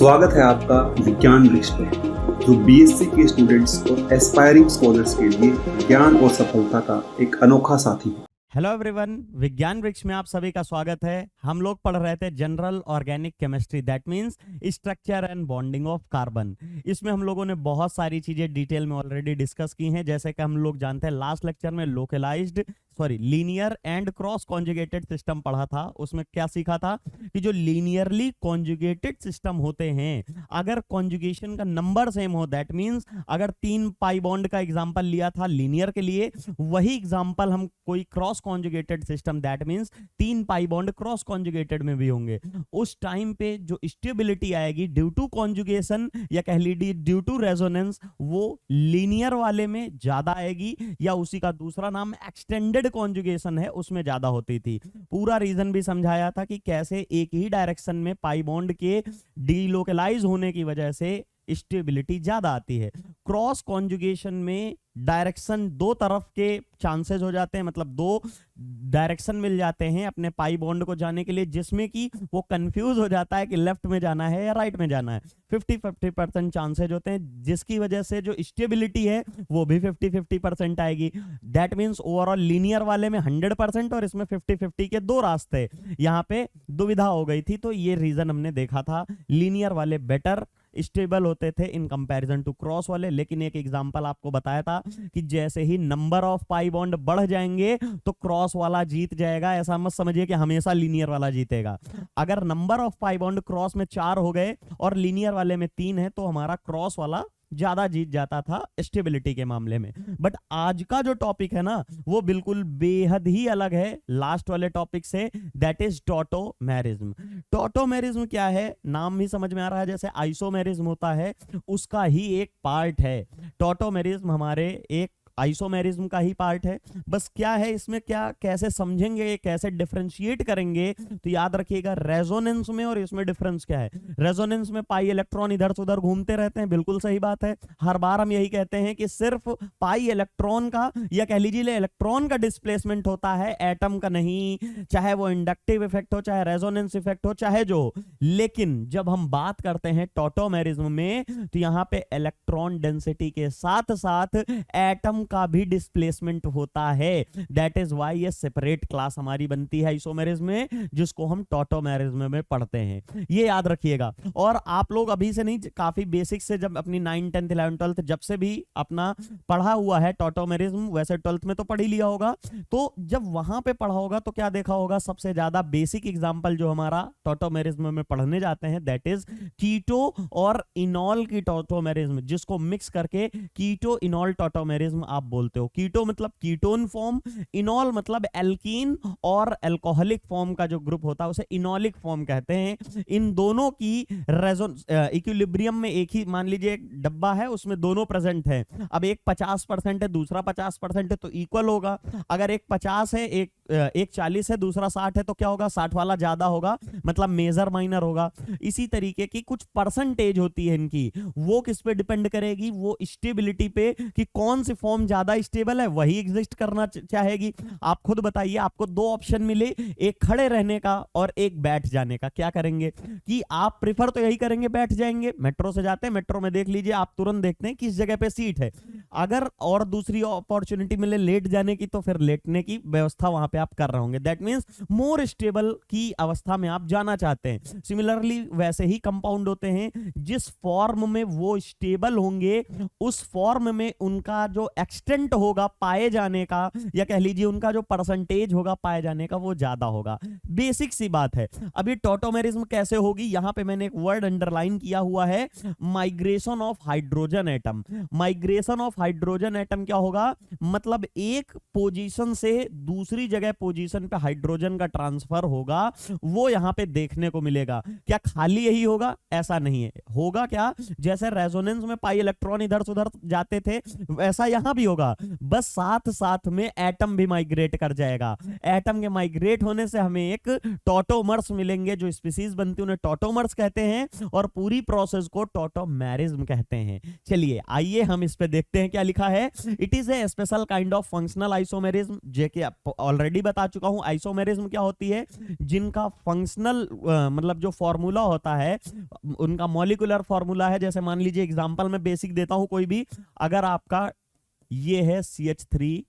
स्वागत है आपका विज्ञान वृक्ष पर, जो बीएससी के स्टूडेंट्स और एस्पायरिंग स्कॉलर्स के लिए ज्ञान और सफलता का एक अनोखा साथी है। हेलो एवरीवन, विज्ञान वृक्ष में आप सभी का स्वागत है। हम लोग पढ़ रहे थे general organic chemistry, that means structure and bonding of carbon. इसमें हम लोगों ने बहुत सारी चीजें डिटेल में ऑलरेडी डिस्कस की हैं। जैसे कि हम लोग जानते हैं लास्ट लेक्चर में linear and cross conjugated system पढ़ा था। उसमें क्या सीखा था कि जो लीनियरली कॉन्जुगेटेड सिस्टम होते हैं, अगर कॉन्जुगेशन का नंबर सेम हो, दैट मींस अगर 3 पाई बॉन्ड का एग्जांपल लिया था लीनियर के लिए, वही एग्जांपल हम कोई cross conjugated system, that means 3 pi bond cross conjugated में भी होंगे, उस टाइम पे जो स्टेबिलिटी आएगी ड्यू टू कॉन्जुगेशन या कह लीजिए ड्यू टू रेजोनेंस, वो लीनियर वाले में ज्यादा आएगी, या उसी का दूसरा नाम एक्सटेंडेड कॉन्जुगेशन है, उसमें ज्यादा होती थी। पूरा रीजन भी समझाया था कि कैसे एक ही डायरेक्शन में पाई बॉन्ड के डीलोकलाइज होने की वजह से स्टेबिलिटी ज्यादा आती है। क्रॉस कॉन्जुगेशन में डायरेक्शन दो तरफ के चांसेस हो जाते हैं, मतलब दो डायरेक्शन मिल जाते हैं अपने पाई बॉन्ड को जाने के लिए, जिसमें कि वो कंफ्यूज हो जाता है कि लेफ्ट में जाना है या राइट में जाना है। 50-50% चांसेज होते हैं, जिसकी वजह से जो स्टेबिलिटी है वो भी 50-50% आएगी। दैट मींस ओवरऑल लीनियर वाले में 100% और इसमें 50-50 के दो रास्ते, यहाँ पे दुविधा हो गई थी। तो ये रीजन हमने देखा था, लीनियर वाले बेटर स्टेबल होते थे इन कंपैरिजन टू क्रॉस वाले। लेकिन एक एग्जांपल आपको बताया था कि जैसे ही नंबर ऑफ पाई बॉन्ड बढ़ जाएंगे तो क्रॉस वाला जीत जाएगा। ऐसा मत समझिए कि हमेशा लीनियर वाला जीतेगा। अगर number of pi bond cross में 4 हो गए और लीनियर वाले में 3 है, तो हमारा क्रॉस वाला ज्यादा जीत जाता था स्टेबिलिटी के मामले में। बट आज का जो टॉपिक है ना, वो बिल्कुल बेहद ही अलग है लास्ट वाले टॉपिक से, दैट इज टॉटोमेरिज्म। टॉटोमेरिज्म क्या है, नाम ही समझ में आ रहा है, जैसे आइसोमेरिज्म होता है उसका ही एक पार्ट है। टॉटोमेरिज्म हमारे एक आइसोमेरिज्म का ही पार्ट है। बस क्या है इसमें, क्या कैसे समझेंगे, कैसे डिफरेंशिएट करेंगे, तो याद रखिएगा रेजोनेंस में और इसमें डिफरेंस क्या है। रेजोनेंस में पाई इलेक्ट्रॉन इधर से उधर घूमते रहते हैं, बिल्कुल सही बात है। हर बार हम यही कहते हैं कि सिर्फ पाई इलेक्ट्रॉन का या कह लीजिए इलेक्ट्रॉन का डिस्प्लेसमेंट होता है, एटम का नहीं, चाहे वो इंडक्टिव इफेक्ट हो, चाहे रेजोनेंस इफेक्ट हो, चाहे जो। लेकिन जब हम बात करते हैं टॉटोमेरिज्म में, तो यहां पे इलेक्ट्रॉन डेंसिटी के साथ साथ एटम का भी डिस्प्लेसमेंट होता है। दैट इज व्हाई ये सेपरेट क्लास हमारी बनती है आइसोमेरिज्म में, जिसको हम टॉटोमेरिज्म में पढ़ते हैं। ये याद रखिएगा। और आप लोग अभी से नहीं, काफी बेसिक से जब अपनी 9, 10, 11, 12 जब से भी अपना पढ़ा हुआ है टॉटोमेरिज्म, वैसे 12th में तो पढ़ ही लिया होगा, तो जब वहां पे पढ़ा होगा तो क्या देखा होगा, सबसे ज्यादा बेसिक एग्जांपल जो हमारा टॉटोमेरिज्म में पढ़ने जाते हैं, दैट इज कीटो और इनॉल की टॉटोमेरिज्म, जिसको मिक्स करके कीटो इनॉल टॉटोमेरिज्म आप बोलते हो। कीटो मतलब कीटोन फॉर्म, इनॉल मतलब एल्कीन और अल्कोहलिक फॉर्म का जो ग्रुप होता है उसे इनॉलिक फॉर्म कहते हैं। इन दोनों की इक्विलिब्रियम में एक ही, मान लीजिए एक डब्बा है, उसमें दोनों प्रेजेंट है। अब एक 50% है, दूसरा 50% है, तो इक्वल होगा। अगर एक 50 है, एक 40 है, दूसरा 60 है, तो क्या होगा, 60 वाला ज्यादा होगा, मतलब मेजर माइनर होगा। इसी तरीके की कुछ परसेंटेज होती है इनकी, वो किस पे डिपेंड करेगी, वो स्टेबिलिटी पे, कि कौन सी फॉर्म ज्यादा स्टेबल है वही एग्जिस्ट करना चाहेगी। आप खुद बताइए, आपको 2 ऑप्शन मिले, एक खड़े रहने का और एक बैठ जाने का, क्या करेंगे? कि आप प्रिफर तो यही करेंगे, बैठ जाएंगे। मेट्रो से जाते हैं, मेट्रो में देख लीजिए, आप तुरंत देखते हैं किस जगह पे सीट है। अगर और दूसरी अपॉर्चुनिटी मिले लेट जाने की, तो फिर लेटने की व्यवस्था वहां पे आप कर रहे होंगे। दैट मींस मोर स्टेबल की अवस्था में आप जाना चाहते हैं। सिमिलरली वैसे ही कंपाउंड होते हैं, जिस फॉर्म में वो स्टेबल होंगे, उस फॉर्म में उनका जो एक्सटेंट होगा पाए जाने का, या कह लीजिए उनका जो परसेंटेज होगा पाए जाने का, वो ज्यादा होगा। बेसिक सी बात है। अभी टॉटोमेरिज्म कैसे होगी, यहां पे मैंने एक वर्ड अंडरलाइन किया हुआ है, migration of hydrogen atom. Migration of hydrogen atom क्या होगा, मतलब एक पोजीशन से दूसरी जगह पोजीशन पे हाइड्रोजन का ट्रांसफर होगा, वो यहां पे देखने को मिलेगा। क्या खाली यही होगा? ऐसा नहीं है। होगा क्या, जैसे रेजोनेंस में पाई इलेक्ट्रॉन इधर से उधर जाते थे, वैसा यहां भी होगा, बस साथ साथ में एटम भी माइग्रेट कर जाएगा। एटम के माइग्रेट होने से हमें एक टॉटोमर्स मिलेंगे, जो स्पीसीज बनती है उन्हें टॉटोमर्स कहते हैं, और पूरी प्रोसेस को टॉटोमेरिज्म कहते हैं। चलिए आइए हम इस पे देखते हैं क्या लिखा है। It is a special kind of functional isomerism, जो कि ऑलरेडी बता चुका हूं। आइसोमेरिज्म क्या होती है? जिनका फंक्शनल मतलब जो फॉर्मूला होता है, उनका मॉलिक्यूलर फॉर्मूला है। जैसे मान लीजिए एग्जांपल में बेसिक देता हूं कोई भी, अगर आपका ये है CH3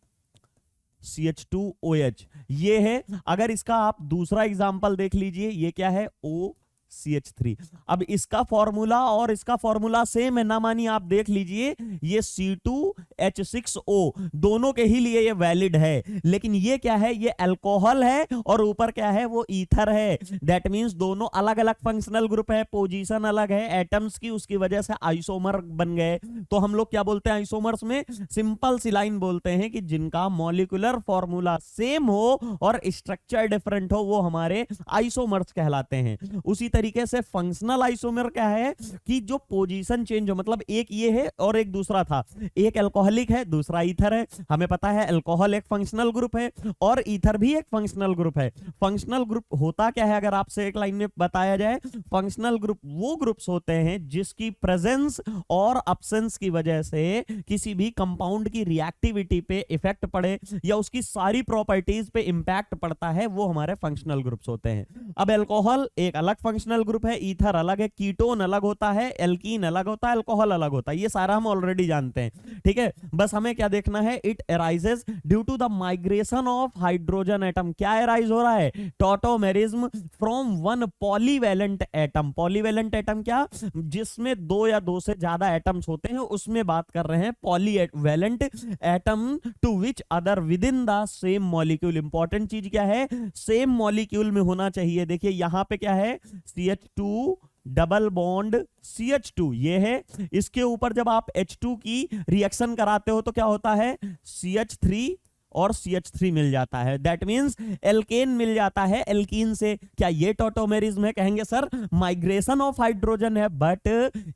CH2OH, ये है। अगर इसका आप दूसरा एग्जांपल देख लीजिए, ये क्या है? OCH3। अब इसका फॉर्मूला और इसका फॉर्मूला सेम है ना, मानिए आप देख लीजिए, ये C2H6O दोनों के ही लिए ये वैलिड है। लेकिन ये क्या है? ये अल्कोहल है, और ऊपर क्या है? वो ईथर है। दैट मींस दोनों अलग अलग फंक्शनल ग्रुप है, पोजीशन अलग है एटम्स की, उसकी वजह से आइसोमर बन गए। तो हम लोग क्या बोलते हैं आइसोमर्स में? सिंपल सी लाइन बोलते हैं कि जिनका मॉलिक्यूलर फॉर्मूला सेम हो और स्ट्रक्चर डिफरेंट हो, वो हमारे आइसोमर्स कहलाते हैं। उसी तरीके से फंक्शनल आइसोमर क्या है? कि जो पोजीशन चेंज हो, मतलब एक ये है और एक दूसरा था, एक अल्कोहलिक है, दूसरा ईथर है। हमें पता है अल्कोहल एक फंक्शनल ग्रुप है और ईथर भी एक फंक्शनल ग्रुप है। फंक्शनल ग्रुप होता क्या है? अगर आपसे एक लाइन में बताया जाए, फंक्शनल ग्रुप वो ग्रुप्स होते हैं जिसकी प्रेजेंस और अब्सेंस की वजह से किसी भी कंपाउंड की रिएक्टिविटी पे इफेक्ट पड़े या उसकी सारी प्रॉपर्टीज पे इंपैक्ट पड़ता है, वो हमारे फंक्शनल ग्रुप्स होते हैं। अब अल्कोहल एक अलग फंक्शनल ग्रुप है, ईथर अलग है, कीटोन अलग होता है, एल्कीन अलग होता है, अल्कोहल अलग होता है। ये सारा हम ऑलरेडी जानते हैं, ठीक है। बस हमें क्या देखना है? It arises due to the migration of hydrogen atom. क्या अराइज हो रहा है? Tautomerism from one polyvalent atom. Polyvalent atom क्या? जिसमें दो या दो से ज्यादा एटम्स होते हैं, उसमें बात कर रहे हैं। Polyvalent atom to which other within the same molecule. Important चीज क्या है? सेम मॉलिक्यूल में होना चाहिए। देखिए यहां पे क्या है? CH2 डबल बॉन्ड CH2 ये है। इसके ऊपर जब आप H2 की रिएक्शन कराते हो तो क्या होता है? CH3 और CH3 मिल जाता है। दैट मींस एल्केन मिल जाता है एल्कीन से। क्या ये टॉटोमेरिज्म है? कहेंगे सर माइग्रेशन ऑफ हाइड्रोजन है, बट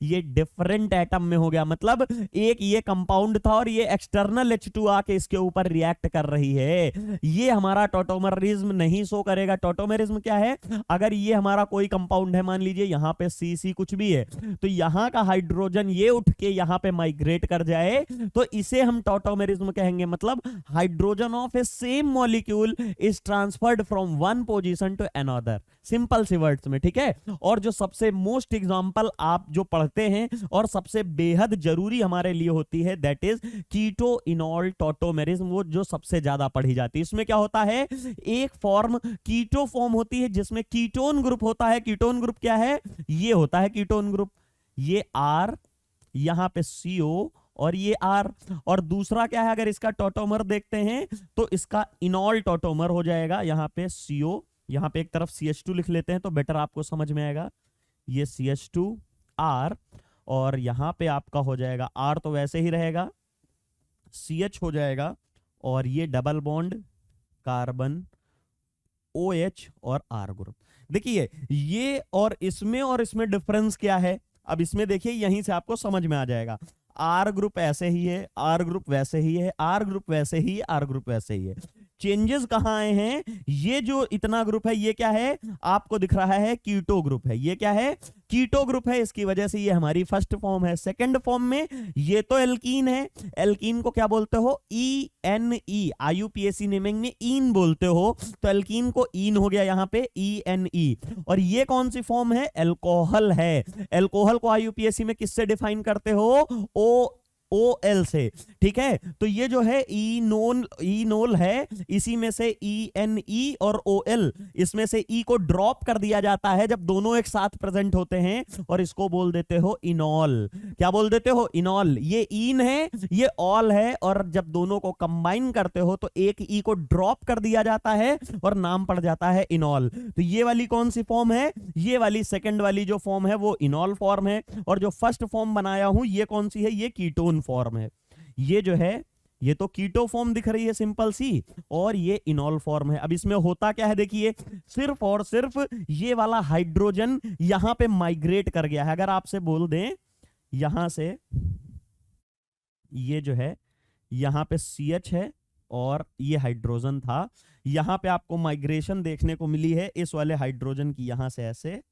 ये डिफरेंट एटम में हो गया। मतलब एक ये कंपाउंड था और ये एक्सटर्नल H2 आके इसके ऊपर रिएक्ट कर रही है। ये हमारा टॉटोमेरिज्म नहीं शो करेगा। टॉटोमेरिज्म क्या है? अगर ये हमारा कोई कंपाउंड है, मान लीजिए यहाँ पे CC कुछ भी है, तो यहाँ का हाइड्रोजन ये उठ के यहाँ पे माइग्रेट कर जाए तो इसे हम टॉटोमेरिज्म कहेंगे। मतलब hydrogen of a same molecule is transferred from one position to another। Simple सी वर्ड्स में, ठीक है। और जो सबसे मोस्ट एग्जांपल आप जो पढ़ते हैं और सबसे बेहद जरूरी हमारे लिए होती है, that is keto enol tautomerism. वो जो सबसे ज्यादा पढ़ी जाती है। इसमें क्या होता है? एक फॉर्म कीटो फॉर्म होती है जिसमें कीटोन ग्रुप होता है। कीटोन ग्रुप क्या है? ये होता है कीटोन ग्रुप। ये R, यहां पे CO और ये R। और दूसरा क्या है? अगर इसका टॉटोमर देखते हैं तो इसका इनॉल टॉटोमर हो जाएगा। यहां पे CO, यहां पे एक तरफ CH2 लिख लेते हैं तो बेटर आपको समझ में आएगा। ये CH2 R और यहां पे आपका हो जाएगा R तो वैसे ही रहेगा, CH हो जाएगा और ये डबल बॉन्ड कार्बन OH और R ग्रुप। देखिए ये और इसमें डिफरेंस क्या है? अब इसमें देखिए यहीं से आपको समझ में आ जाएगा। R ग्रुप ऐसे ही है, R ग्रुप वैसे ही है, R ग्रुप वैसे ही है, R ग्रुप वैसे ही है। चेंजेस कहां आए हैं? ये जो इतना ग्रुप है ये क्या है? आपको दिख रहा है कीटो ग्रुप है। ये क्या है? कीटो ग्रुप है। इसकी वजह से ये हमारी फर्स्ट फॉर्म है। सेकंड फॉर्म में ये तो एल्कीन है। एल्कीन को क्या बोलते हो? ENE। IUPAC नेमिंग में ईन बोलते हो, तो एल्कीन को ईन हो गया यहाँ पे ENE। और ये कौन सी फॉर्म है? एल्कोहल है। एल्कोहल को IUPAC में किससे डिफाइन करते हो? OL से, ठीक है। तो ये जो है इनोल है, इसी में से ENE और OL, इसमें से E को ड्रॉप कर दिया जाता है जब दोनों एक साथ प्रेजेंट होते हैं और इसको बोल देते हो इनॉल। क्या बोल देते हो? इनॉल। ये ईन है, ये ऑल है, और जब दोनों को कंबाइन करते हो तो एक E को ड्रॉप कर दिया जाता है और नाम पड़ जाता है इनॉल। तो ये वाली कौन सी फॉर्म है? ये वाली सेकंड वाली जो फॉर्म है वो इनॉल फॉर्म है। और जो फर्स्ट फॉर्म बनाया हूं ये कौन सी है? ये कीटोन फॉर्म है। ये जो है ये तो कीटो फॉर्म दिख रही है सिंपल सी, और ये इनॉल फॉर्म है। अब इसमें होता क्या है? देखिए सिर्फ और सिर्फ ये वाला हाइड्रोजन यहां पे माइग्रेट कर गया है। अगर आपसे बोल दें यहां से ये जो है यहाँ पे CH है और ये हाइड्रोजन था। यहाँ पे आपको माइग्रेशन देखने को मिली है इस वाले हाइड्रोजन की, यहाँ से ऐसे,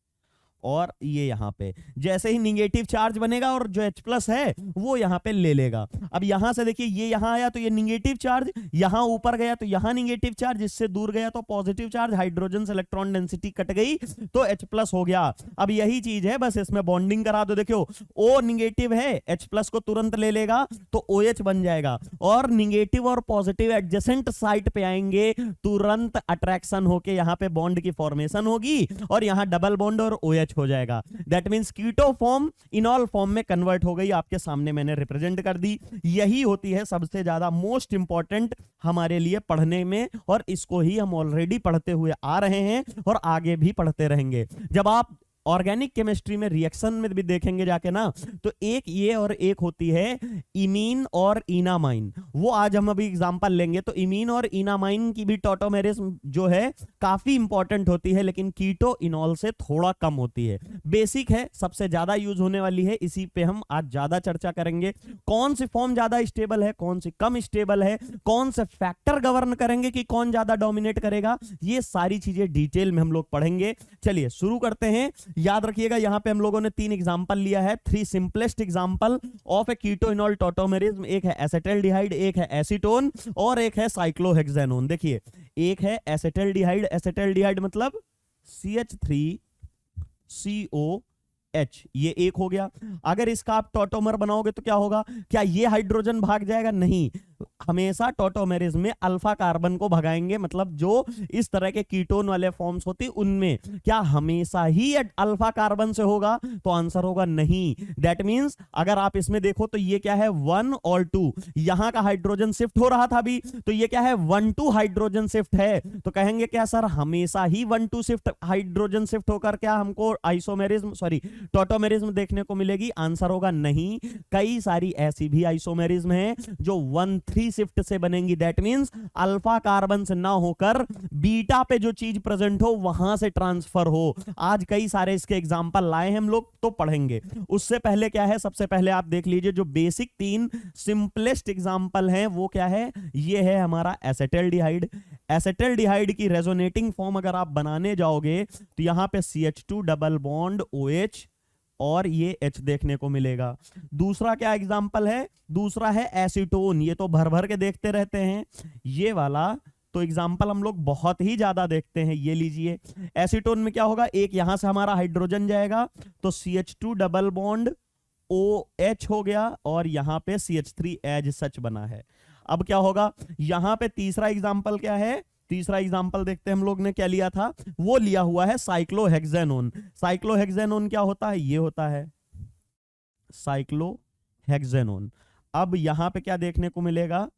और ये यहाँ पे जैसे ही निगेटिव चार्ज बनेगा और जो H+ है वो यहाँ पे ले लेगा। अब यहाँ से देखिए ये यहाँ आया तो ये निगेटिव चार्ज, यहाँ ऊपर गया तो यहाँ निगेटिव चार्ज, इससे दूर गया तो पॉजिटिव चार्ज, हाइड्रोजन से इलेक्ट्रॉन डेंसिटी कट गई तो H+ हो गया। अब यही चीज है, बस इसमें बॉन्डिंग करा दो। देखो O निगेटिव है, H+ को तुरंत ले लेगा तो OH बन जाएगा, और निगेटिव और पॉजिटिव एडजेसेंट साइट पे आएंगे, तुरंत अट्रैक्शन होके यहाँ पे बॉन्ड की फॉर्मेशन होगी और यहाँ डबल बॉन्ड और OH हो जाएगा। That means keto form enol form में कन्वर्ट हो गई, आपके सामने मैंने रिप्रेजेंट कर दी। यही होती है सबसे ज्यादा मोस्ट इंपॉर्टेंट हमारे लिए पढ़ने में, और इसको ही हम ऑलरेडी पढ़ते हुए आ रहे हैं और आगे भी पढ़ते रहेंगे। जब आप ऑर्गेनिक केमिस्ट्री में रिएक्शन में भी देखेंगे जाके ना, तो एक ये और एक होती है इमीन और इनामाइन। वो आज हम अभी एग्जांपल लेंगे। तो इमीन और इनामाइन की भी टॉटोमेरिस जो है काफी इंपॉर्टेंट होती है, लेकिन कीटो इनॉल से थोड़ा कम होती है। बेसिक है, सबसे ज्यादा यूज होने वाली है, इसी पे हम आज ज्यादा चर्चा करेंगे। कौन सी फॉर्म ज्यादा स्टेबल है, कौन सी कम स्टेबल है, कौन से फैक्टर गवर्न करेंगे कि कौन ज्यादा डोमिनेट करेगा, ये सारी चीजें डिटेल में हम लोग पढ़ेंगे। चलिए शुरू करते हैं। याद रखिएगा यहां पे हम लोगों ने 3 एग्जांपल लिया है, 3 simplest example of A कीटोइनॉल tautomerism. एक है एसिटल्डिहाइड, एक है एसीटोन और एक है साइक्लोहेक्सेनोन। देखिए एक है एसिटल्डिहाइड, एसिटल्डिहाइड मतलब CH3COH, ये एक हो गया। अगर इसका आप टॉटोमर बनाओगे तो क्या होगा? क्या ये हाइड्रोजन भाग जाएगा? नहीं, हमेशा टॉटोमेरिज्म में अल्फा कार्बन को भगाएंगे, मतलब जो इस तरह के कीटोन वाले फॉर्म्स होती उनमें क्या हमेशा ही अल्फा कार्बन से होगा? तो आंसर होगा नहीं। दैट मींस अगर आप इसमें देखो तो ये क्या है 1 और 2, यहां का हाइड्रोजन शिफ्ट हो रहा था अभी, तो ये क्या है 1-2 हाइड्रोजन शिफ्ट है। तो कहेंगे क्या सर हमेशा ही 1-2 शिफ्ट हाइड्रोजन शिफ्ट होकर क्या हमको आइसोमेरिज्म टॉटोमेरिज्म देखने को मिलेगी? आंसर होगा नहीं। कई सारी ऐसी भी आइसोमेरिज्म है जो 1-3 शिफ्ट से बनेंगी। दैट मींस अल्फा कार्बन से ना होकर बीटा पे जो चीज प्रेजेंट हो वहां से ट्रांसफर हो। आज कई सारे इसके एग्जांपल लाए हैं हम लोग, तो पढ़ेंगे। उससे पहले क्या है, सबसे पहले आप देख लीजिए जो बेसिक 3 सिंपलेस्ट एग्जांपल हैं वो क्या है। ये है हमारा एसिटल्डिहाइड। एसिटल्डिहाइड की रेजोनेटिंग फॉर्म अगर आप बनाने जाओगे तो यहां पे CH2 डबल बॉन्ड OH और ये H देखने को मिलेगा। दूसरा क्या एग्जांपल है? दूसरा है एसीटोन। ये तो भर भर के देखते रहते हैं ये वाला, तो एग्जांपल हम लोग बहुत ही ज्यादा देखते हैं। ये लीजिए एसीटोन में क्या होगा, एक यहां से हमारा हाइड्रोजन जाएगा तो CH2 डबल बॉन्ड OH हो गया और यहां पे CH3 एज सच बना है। अब क्या होगा, यहां पे तीसरा एग्जांपल क्या है? तीसरा एग्जांपल देखते हैं हम लोग ने क्या लिया था, वो लिया हुआ है साइक्लोहेक्सेनोन। साइक्लोहेक्सेनोन क्या होता है? ये होता है साइक्लोहेक्सेनोन। अब यहां पे क्या देखने को मिलेगा,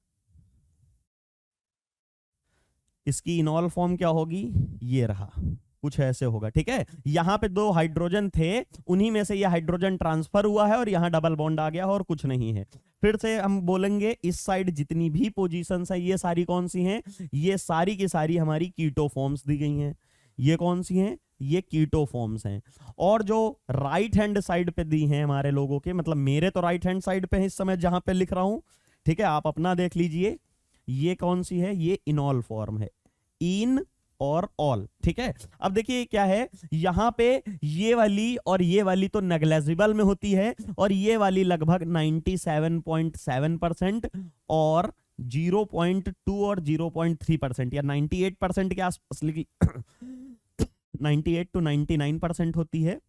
इसकी इनॉल फॉर्म क्या होगी? ये रहा, कुछ ऐसे होगा। ठीक है, यहां पे 2 हाइड्रोजन थे, उन्हीं में से ये हाइड्रोजन ट्रांसफर हुआ है और यहां डबल बॉन्ड आ गया और कुछ नहीं है। फिर से हम बोलेंगे इस साइड जितनी भी पोजीशंस है ये सारी कौन सी हैं? ये सारी की सारी हमारी कीटो फॉर्म्स दी गई हैं। ये कौन सी हैं? ये कीटो फॉर्म्स हैं। और जो राइट हैंड साइड पे दी हैं हमारे लोगों के, मतलब मेरे तो राइट हैंड साइड पे है इस समय जहां पे लिख रहा हूं, ठीक है, आप अपना देख लीजिए। ये कौन सी है? ये इनॉल फॉर्म है, इन और ऑल। ठीक है, अब देखिए क्या है, यहां पे ये वाली और ये वाली तो नेग्लेजिबल में होती है और ये वाली लगभग 97.7% और 0.2 और 0.3% या 98% के आसपास 98 to 99% होती है।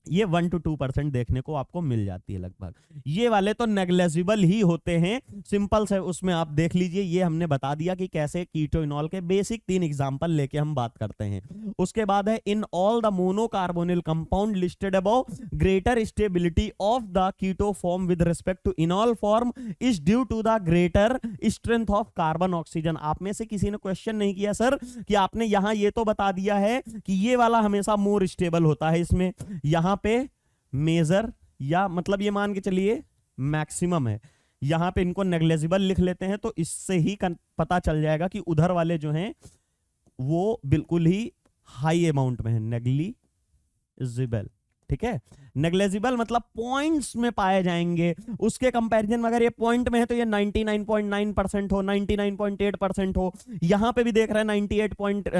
ये 1 to 2% देखने को आपको मिल जाती है लगभग। ये वाले तो नेग्लेजिबल ही होते हैं, सिंपल से उसमें आप देख लीजिए। ये हमने बता दिया कि कैसे कीटोइनॉल के बेसिक 3 एग्जांपल लेके हम बात करते हैं। उसके बाद है in all the monocarbonyl compound listed above greater stability of the keto form with respect to enol form is due to the greater strength of carbon oxygen. आप में से किसी ने क्वेश्चन नहीं किया सर कि आपने यहां ये तो बता दिया है कि ये वाला हमेशा मोर स्टेबल होता है, इसमें यहां पे मेजर या मतलब ये मान के चलिए मैक्सिमम है, यहां पे इनको नेग्लेजिबल लिख लेते हैं तो इससे ही पता चल जाएगा कि उधर वाले जो हैं वो बिल्कुल ही हाई अमाउंट में है, नेग्लिजिबल। ठीक है। नेग्लेजिबल मतलब पॉइंट्स में पाए जाएंगे, उसके कंपैरिजन में अगर ये पॉइंट में है तो ये 99.9% हो, 99.8% हो, यहां पे भी देख रहे हैं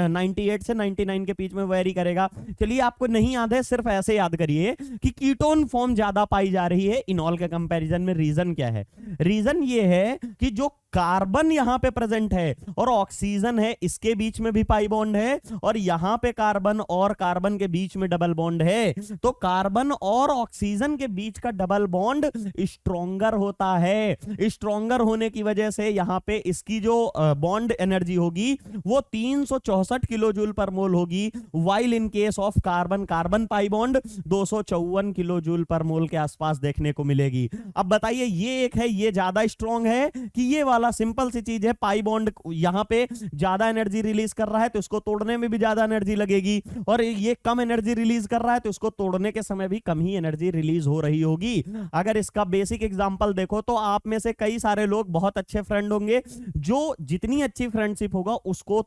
98 से 99 के बीच में वेरी करेगा। चलिए आपको नहीं याद है, सिर्फ ऐसे याद करिए कि कीटोन फॉर्म ज्यादा पाई जा रही है इनॉल के कंपैरिजन में। रीजन क्या है? रीजन ये है कि जो कार्बन यहां पे प्रेजेंट है और ऑक्सीजन है, इसके बीच में भी पाई बॉन्ड है, और यहां पे कार्बन और कार्बन के बीच में डबल बॉन्ड है, तो कार्बन और ऑक्सीजन के बीच का डबल बॉन्ड स्ट्रॉन्गर होता है। स्ट्रॉन्गर होने की वजह से यहां पे इसकी जो बॉन्ड एनर्जी होगी वो 364 किलो जूल पर मोल होगी, while in case of carbon, carbon pi bond 254 kilo joule पर मोल के आसपास देखने को मिलेगी। अब बताइए ये एक है, ये ज्यादा स्ट्रॉन्ग है कि ये वाला? सिंपल सी चीज है, पाई बॉन्ड यहां पे ज्यादा एनर्जी रिलीज कर रहा है तो इसको तोड़ने में भी ज्यादा एनर्जी लगेगी, और ये कम एनर्जी रिलीज कर रहा है तो इसको तोड़ने के समय भी कम ही एनर्जी रिलीज हो रही होगी। अगर इसका बेसिक एग्जांपल देखो तो आप में से कई सारे लोग बहुत अच्छे फ्रेंड होंगे, जो जितनी अच्छी फ्रेंडशिप होगा उसको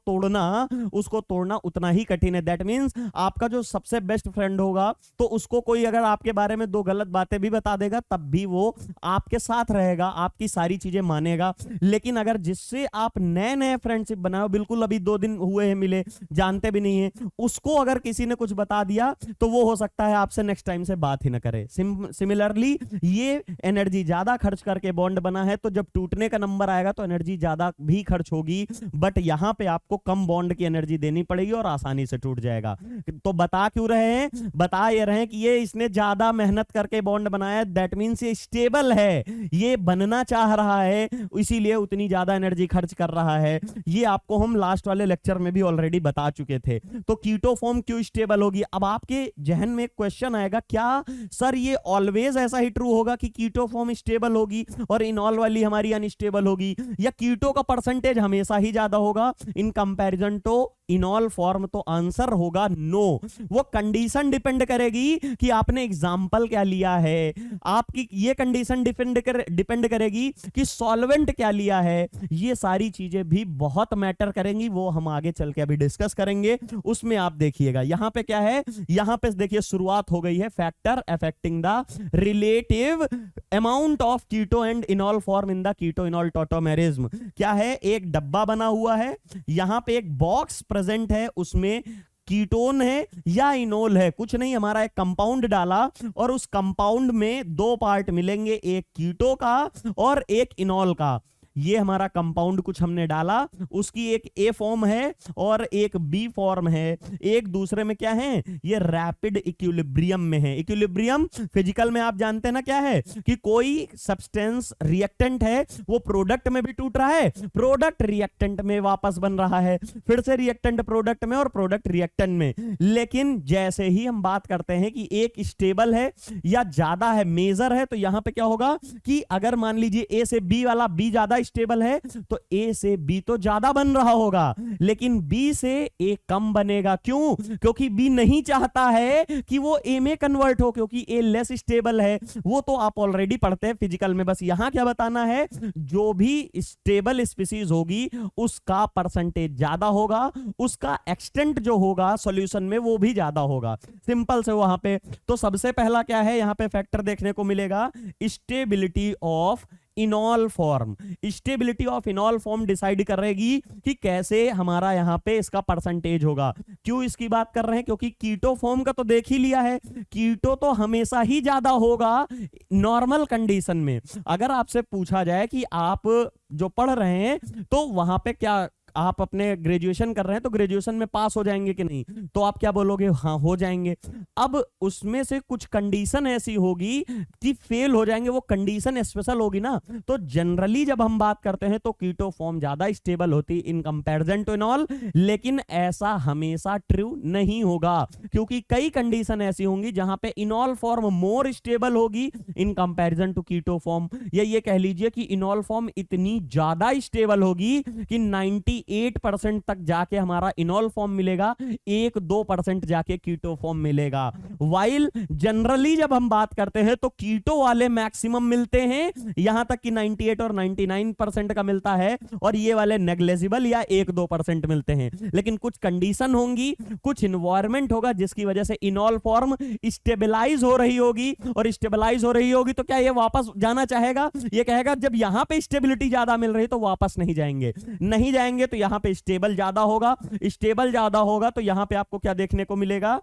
तोड़ना उतना ही कठिन है। दैट मींस आपका जो सबसे बेस्ट फ्रेंड होगा तो उसको कोई अगर आपके बारे में 2 गलत बातें भी बता देगा तब भी वो आपके साथ रहेगा, आपकी सारी चीजें मानेगा। लेकिन अगर जिससे आप नए नए फ्रेंडशिप बनाओ, बिल्कुल अभी 2 दिन हुए हैं मिले, जानते भी नहीं है, उसको अगर किसी ने कुछ बता दिया तो वो हो सकता है आपसे नेक्स्ट टाइम से बात ही ना करे। सिमिलरली ये एनर्जी ज्यादा खर्च करके बॉन्ड बना है, तो जब टूटने का नंबर आएगा तो एनर्जी ज्यादा भी खर्च होगी, बट यहां पे आपको कम बॉन्ड की एनर्जी देनी पड़ेगी और आसानी से टूट जाएगा। तो बता क्यों रहे हैं? बता ये रहे हैं कि ये इसने ज्यादा मेहनत करके बॉन्ड बनाया, दैट मींस ये स्टेबल है, ये बनना चाह रहा है, इसीलिए उतनी ज्यादा एनर्जी खर्च कर रहा है। ये आपको हम लास्ट वाले लेक्चर में भी ऑलरेडी बता चुके थे। तो कीटो फॉर्म क्यों स्टेबल होगी? अब आपके जहन में एक क्वेश्चन आएगा, क्या सर ये ऑलवेज ऐसा ही ट्रू होगा कि कीटो फॉर्म स्टेबल होगी और इनॉल वाली हमारी अनस्टेबल होगी, या कीटो का परसेंटेज हमेशा ही ज्यादा होगा in comparison to enol form? तो आंसर होगा नो। वो कंडीशन डिपेंड करेगी कि आपने एग्जांपल क्या लिया है, आपकी ये कंडीशन डिपेंड करेगी कि सॉल्वेंट क्या लिया है, ये सारी चीजें भी बहुत मैटर करेंगी, वो हम आगे चल के अभी डिस्कस करेंगे। उसमें आप देखिएगा यहां पे क्या है, यहां पे देखिए शुरुआत हो गई है, factor affecting the relative amount of keto and enol form in the keto enol tautomerism. क्या है? एक डब्बा बना हुआ है, यहां पे एक बॉक्स प्रेजेंट है, उसमें कीटोन है या इनोल है, कुछ नहीं, हमारा एक कंपाउंड डाला और उस कंपाउंड में 2 पार्ट मिलेंगे, एक कीटो का और एक इनोल का। ये हमारा कंपाउंड कुछ हमने डाला, उसकी एक ए फॉर्म है और एक बी फॉर्म है, एक दूसरे में क्या है, ये रैपिड इक्विलिब्रियम में है। इक्विलिब्रियम फिजिकल में आप जानते हैं ना क्या है, कि कोई सब्सटेंस रिएक्टेंट है, वो प्रोडक्ट में भी टूट रहा है, प्रोडक्ट रिएक्टेंट में वापस बन रहा है, फिर से रिएक्टेंट प्रोडक्ट में और प्रोडक्ट रिएक्टेंट में। लेकिन जैसे ही हम बात करते हैं कि एक स्टेबल है या ज्यादा है, मेजर है, तो यहां पे क्या होगा कि अगर मान लीजिए ए से बी वाला, बी ज्यादा स्टेबल है तो ए से बी तो ज्यादा बन रहा होगा, लेकिन बी से ए कम बनेगा। क्यों? क्योंकि बी नहीं चाहता है कि वो ए में कन्वर्ट हो, क्योंकि ए लेस स्टेबल है। वो तो आप ऑलरेडी पढ़ते हैं फिजिकल में, बस यहां क्या बताना है, जो भी स्टेबल स्पीसीज होगी उसका परसेंटेज ज्यादा होगा, उसका एक्सटेंट जो होगा सॉल्यूशन में वो भी ज्यादा होगा। सिंपल से वहां पे तो सबसे पहला क्या है, यहां पे फैक्टर देखने को मिलेगा, stability of इनॉल form. Stability of इनॉल form decide करेगी कि कैसे हमारा यहां पे इसका परसेंटेज होगा। क्यों इसकी बात कर रहे हैं? क्योंकि कीटो फॉर्म का तो देख ही लिया है, कीटो तो हमेशा ही ज्यादा होगा नॉर्मल कंडीशन में। अगर आपसे पूछा जाए कि आप जो पढ़ रहे हैं तो वहां पे क्या आप अपने ग्रेजुएशन कर रहे हैं तो ग्रेजुएशन में पास हो जाएंगे कि नहीं, तो आप क्या बोलोगे, हाँ हो जाएंगे। अब उसमें से कुछ कंडीशन ऐसी होगी कि फेल हो जाएंगे, वो कंडीशन स्पेशल होगी ना। तो जनरली जब हम बात करते हैं तो कीटो फॉर्म ज्यादा स्टेबल होती इन कंपैरिजन टू इनॉल, लेकिन ऐसा हमेशा ट्रू नहीं होगा, क्योंकि कई कंडीशन ऐसी होंगी जहां पे इनॉल फॉर्म मोर स्टेबल होगी in comparison to keto form, या ये कह लीजिए कि इनॉल फॉर्म इतनी ज्यादा स्टेबल होगी कि 98 98% तक जाके हमारा इनॉल फॉर्म मिलेगा, 1-2% जाके कीटो फॉर्म मिलेगा। वाइल जनरली जब हम बात करते हैं तो कीटो वाले मैक्सिमम मिलते हैं, यहां तक कि 98 और 99% का मिलता है, और ये वाले नेग्लेजिबल या 1-2% मिलते हैं। लेकिन कुछ कंडीशन होंगी, कुछ इन्वायरमेंट होगा जिसकी वजह से इनॉल फॉर्म स्टेबलाइज हो रही होगी, और स्टेबलाइज हो रही होगी तो क्या ये वापस जाना चाहेगा? ये कहेगा जब यहां पे स्टेबिलिटी ज्यादा मिल रही तो वापस नहीं जाएंगे, नहीं जाएंगे तो यहां पे स्टेबल ज्यादा होगा, स्टेबल ज्यादा होगा तो यहां पे आपको क्या देखने को मिलेगा?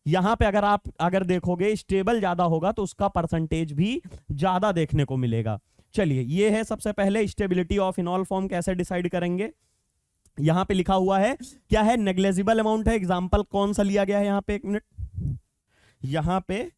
यहां पे अगर देखोगे स्टेबल ज्यादा होगा तो उसका परसेंटेज भी ज्यादा देखने को मिलेगा। चलिए, ये है सबसे पहले स्टेबिलिटी ऑफ इनॉल फॉर्म कैसे डिसाइड करेंगे। यहां पे लिखा हुआ है क्या है? नेग्लेजिबल अमाउंट है। एग्जांपल कौन सा लिया गया है यहां पे? एक मिनट, यहां पे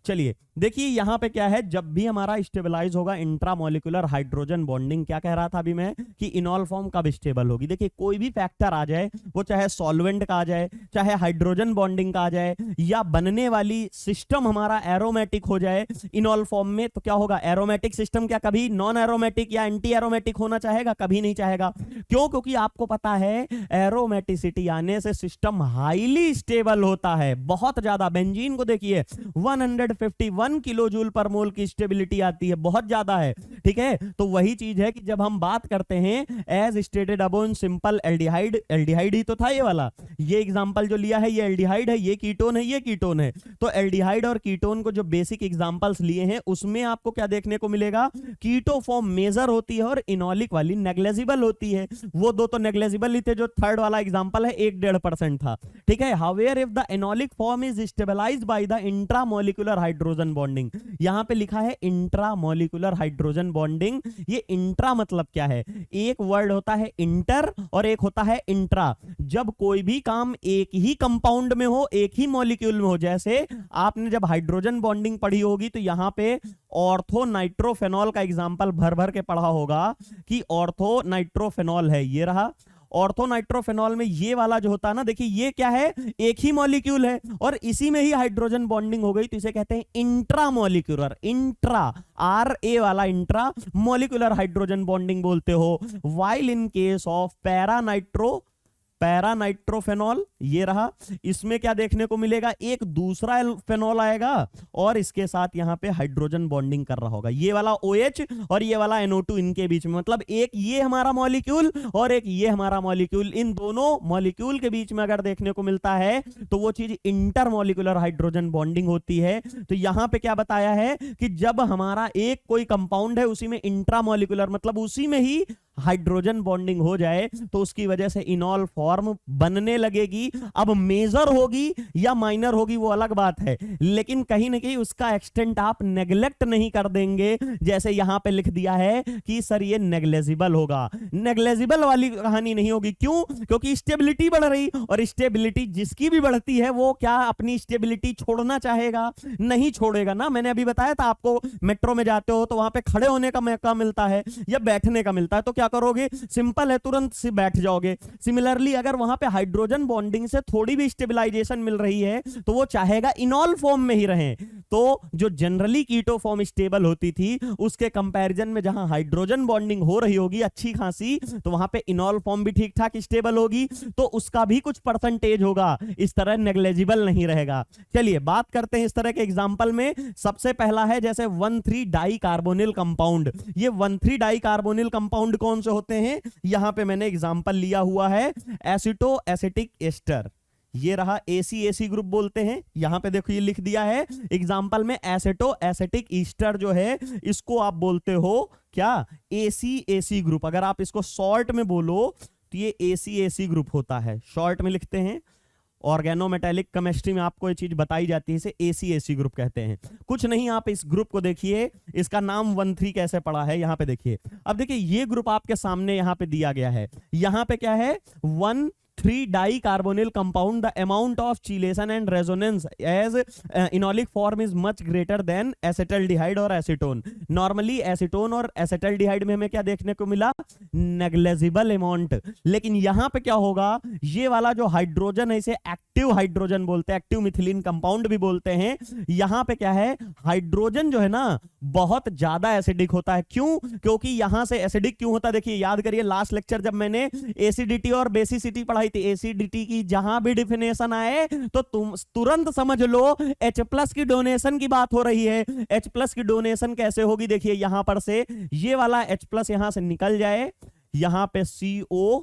चलिए देखिए, यहां पे क्या है, जब भी हमारा स्टेबलाइज होगा इंट्रामोलिकुलर हाइड्रोजन बॉन्डिंग, क्या कह रहा था अभी मैं कि इनॉल फॉर्म कब स्टेबल होगी। देखिए कोई भी फैक्टर आ जाए, वो चाहे सॉल्वेंट का आ जाए, चाहे हाइड्रोजन बॉन्डिंग का आ जाए, या बनने वाली सिस्टम हमारा एरोमेटिक हो जाए इनॉल फॉर्म में, तो क्या होगा? एरोमेटिक सिस्टम क्या कभी नॉन एरोमेटिक या एंटी एरोमेटिक होना चाहेगा? कभी नहीं चाहेगा। क्यों? क्योंकि आपको पता है एरोमेटिसिटी आने से सिस्टम हाईली स्टेबल होता है, बहुत ज्यादा। बेंजीन को देखिए 151 किलोजूल पर मोल की स्टेबिलिटी आती है, बहुत ज्यादा है, ठीक है। तो वही चीज है कि जब हम बात करते हैं as stated above in simple aldehyde, aldehyde ही तो था ये वाला, ये एग्जांपल जो लिया है ये एल्डिहाइड है, ये कीटोन है, ये कीटोन है। तो एल्डिहाइड और कीटोन को जो बेसिक एग्जांपल्स लिए हैं उसमें आपको क्या देखने को मिलेगा? कीटो फॉर्म मेजर होती है और इनॉलिक वाली नेग्लेजिबल होती है। वो दो तो नेग्लेजिबल ही थे, जो थर्ड वाला एग्जांपल है 1-1.5% था, ठीक है। However if the enolic form is stabilized by the intramolecular hydrogen bonding, यहां पे लिखा है इंट्रामोलिकुलर हाइड्रोजन बॉन्डिंग। ये इंट्रा मतलब क्या है? एक वर्ड होता है इंटर और एक होता है इंट्रा। जब कोई भी काम एक ही कंपाउंड में हो, एक ही मॉलिक्यूल में हो, जैसे आपने जब हाइड्रोजन बॉन्डिंग पढ़ी होगी तो यहां पे ऑर्थो नाइट्रोफेनॉल का एग्जांपल भर भर के पढ़ा होगा कि ऑर्थो नाइट्रोफेनॉल है, ये रहा ऑर्थो नाइट्रोफेनॉल में। ये वाला जो होता है ना, देखिए ये क्या है? एक ही मॉलिक्यूल है और इसी में ही हाइड्रोजन बॉन्डिंग हो गई, तो इसे कहते हैं इंट्रामोलिकुलर, इंट्रा RA वाला इंट्रा मोलिकुलर हाइड्रोजन बॉन्डिंग बोलते हो। वाइल इन केस ऑफ पैरानाइट्रोफेनॉल, ये रहा, इसमें क्या देखने को मिलेगा? एक दूसरा फेनॉल आएगा और इसके साथ यहां पे हाइड्रोजन बॉन्डिंग कर रहा होगा, ये वाला OH और ये वाला NO2 इनके बीच में, मतलब एक ये हमारा मॉलिक्यूल और एक ये हमारा मॉलिक्यूल, इन दोनों मॉलिक्यूल के बीच में अगर देखने को मिलता है तो वो चीज इंटरमॉलिकुलर हाइड्रोजन बॉन्डिंग होती है। तो यहां पे क्या बताया है कि जब हमारा एक कोई कंपाउंड है उसी में इंट्रामॉलिकुलर मतलब उसी में ही हाइड्रोजन बॉन्डिंग हो जाए तो उसकी वजह से इनॉल फॉर्म बनने लगेगी। अब मेजर होगी या माइनर होगी वो अलग बात है, लेकिन कहीं ना कहीं उसका एक्सटेंट आप नेग्लेक्ट नहीं कर देंगे। जैसे यहां पे लिख दिया है कि सर ये नेग्लेजिबल होगा, नेग्लेजिबल वाली कहानी नहीं होगी। क्यों? क्योंकि स्टेबिलिटी बढ़ रही, और स्टेबिलिटी जिसकी भी बढ़ती है वो क्या अपनी स्टेबिलिटी छोड़ना चाहेगा? नहीं छोड़ेगा ना। मैंने अभी बताया था आपको, मेट्रो में जाते हो तो वहां पे खड़े होने का मौका मिलता है या बैठने का मिलता है, तो क्या करोगे? सिंपल है, तुरंत से बैठ जाओगे। सिमिलरली अगर वहां पे हाइड्रोजन बॉन्डिंग से थोड़ी भी स्टेबलाइजेशन मिल रही है तो वो चाहेगा इनॉल फॉर्म में ही रहे। तो जो जनरली कीटो फॉर्म स्टेबल होती थी उसके कंपैरिजन में जहां हाइड्रोजन बॉन्डिंग हो रही होगी अच्छी खासी, तो वहां पे इनॉल फॉर्म भी ठीक ठाक स्टेबल होगी, तो उसका भी कुछ परसेंटेज होगा, इस तरह नेग्लेजिबल नहीं रहेगा। चलिए बात करते हैं इस तरह के एग्जांपल में। सबसे पहला है जैसे 1,3 डाई कार्बोनिल कंपाउंड। ये 1,3 डाई कार्बोनिल कंपाउंड कौन से होते हैं? यहां पे मैंने एग्जांपल लिया हुआ है एसिटो एसिटिक एस्टर, ये रहा ACAC ग्रुप बोलते हैं। यहां पे देखो ये लिख दिया है एग्जांपल में, एसिटो एसिटिक ईस्टर जो है इसको आप बोलते हो क्या? ACAC group. अगर आप इसको शॉर्ट में बोलो तो ये ACAC ग्रुप होता है, शॉर्ट में लिखते हैं। ऑर्गेनोमेटेलिक केमिस्ट्री में आपको ये चीज बताई जाती है, इसे ACAC ग्रुप कहते हैं। कुछ नहीं, आप इस ग्रुप को देखिए, इसका नाम 1,3 कैसे पड़ा है यहां पे देखिए। अब देखिए ये ग्रुप आपके सामने यहां पे दिया गया है, यहां पे क्या है? 1,3 di carbonyl compound, the amount of chelation and resonance as enolic form is much greater than acetaldehyde और एसीटोन। नॉर्मली एसीटोन और एसिटल्डिहाइड में हमें क्या देखने को मिला? Negligible amount. लेकिन यहां पे क्या होगा? ये वाला जो हाइड्रोजन है इसे एक्टिव हाइड्रोजन बोलते हैं, एक्टिव मिथिलीन कंपाउंड भी बोलते हैं। यहां पे क्या है? हाइड्रोजन जो है ना बहुत ज्यादा एसिडिक होता है। क्यों? क्योंकि यहां से एसिडिक क्यों होता है, देखिए याद करिए लास्ट लेक्चर जब मैंने एसिडिटी और बेसिसिटी पढ़ाई थी, एसिडिटी की जहां भी डिफिनेशन आए तो तुम तुरंत समझ लो H+ की डोनेशन की बात हो रही है। H+ की डोनेशन कैसे होगी, देखिए यहां पर से ये वाला H+ यहां से निकल जाए, यहां पे CO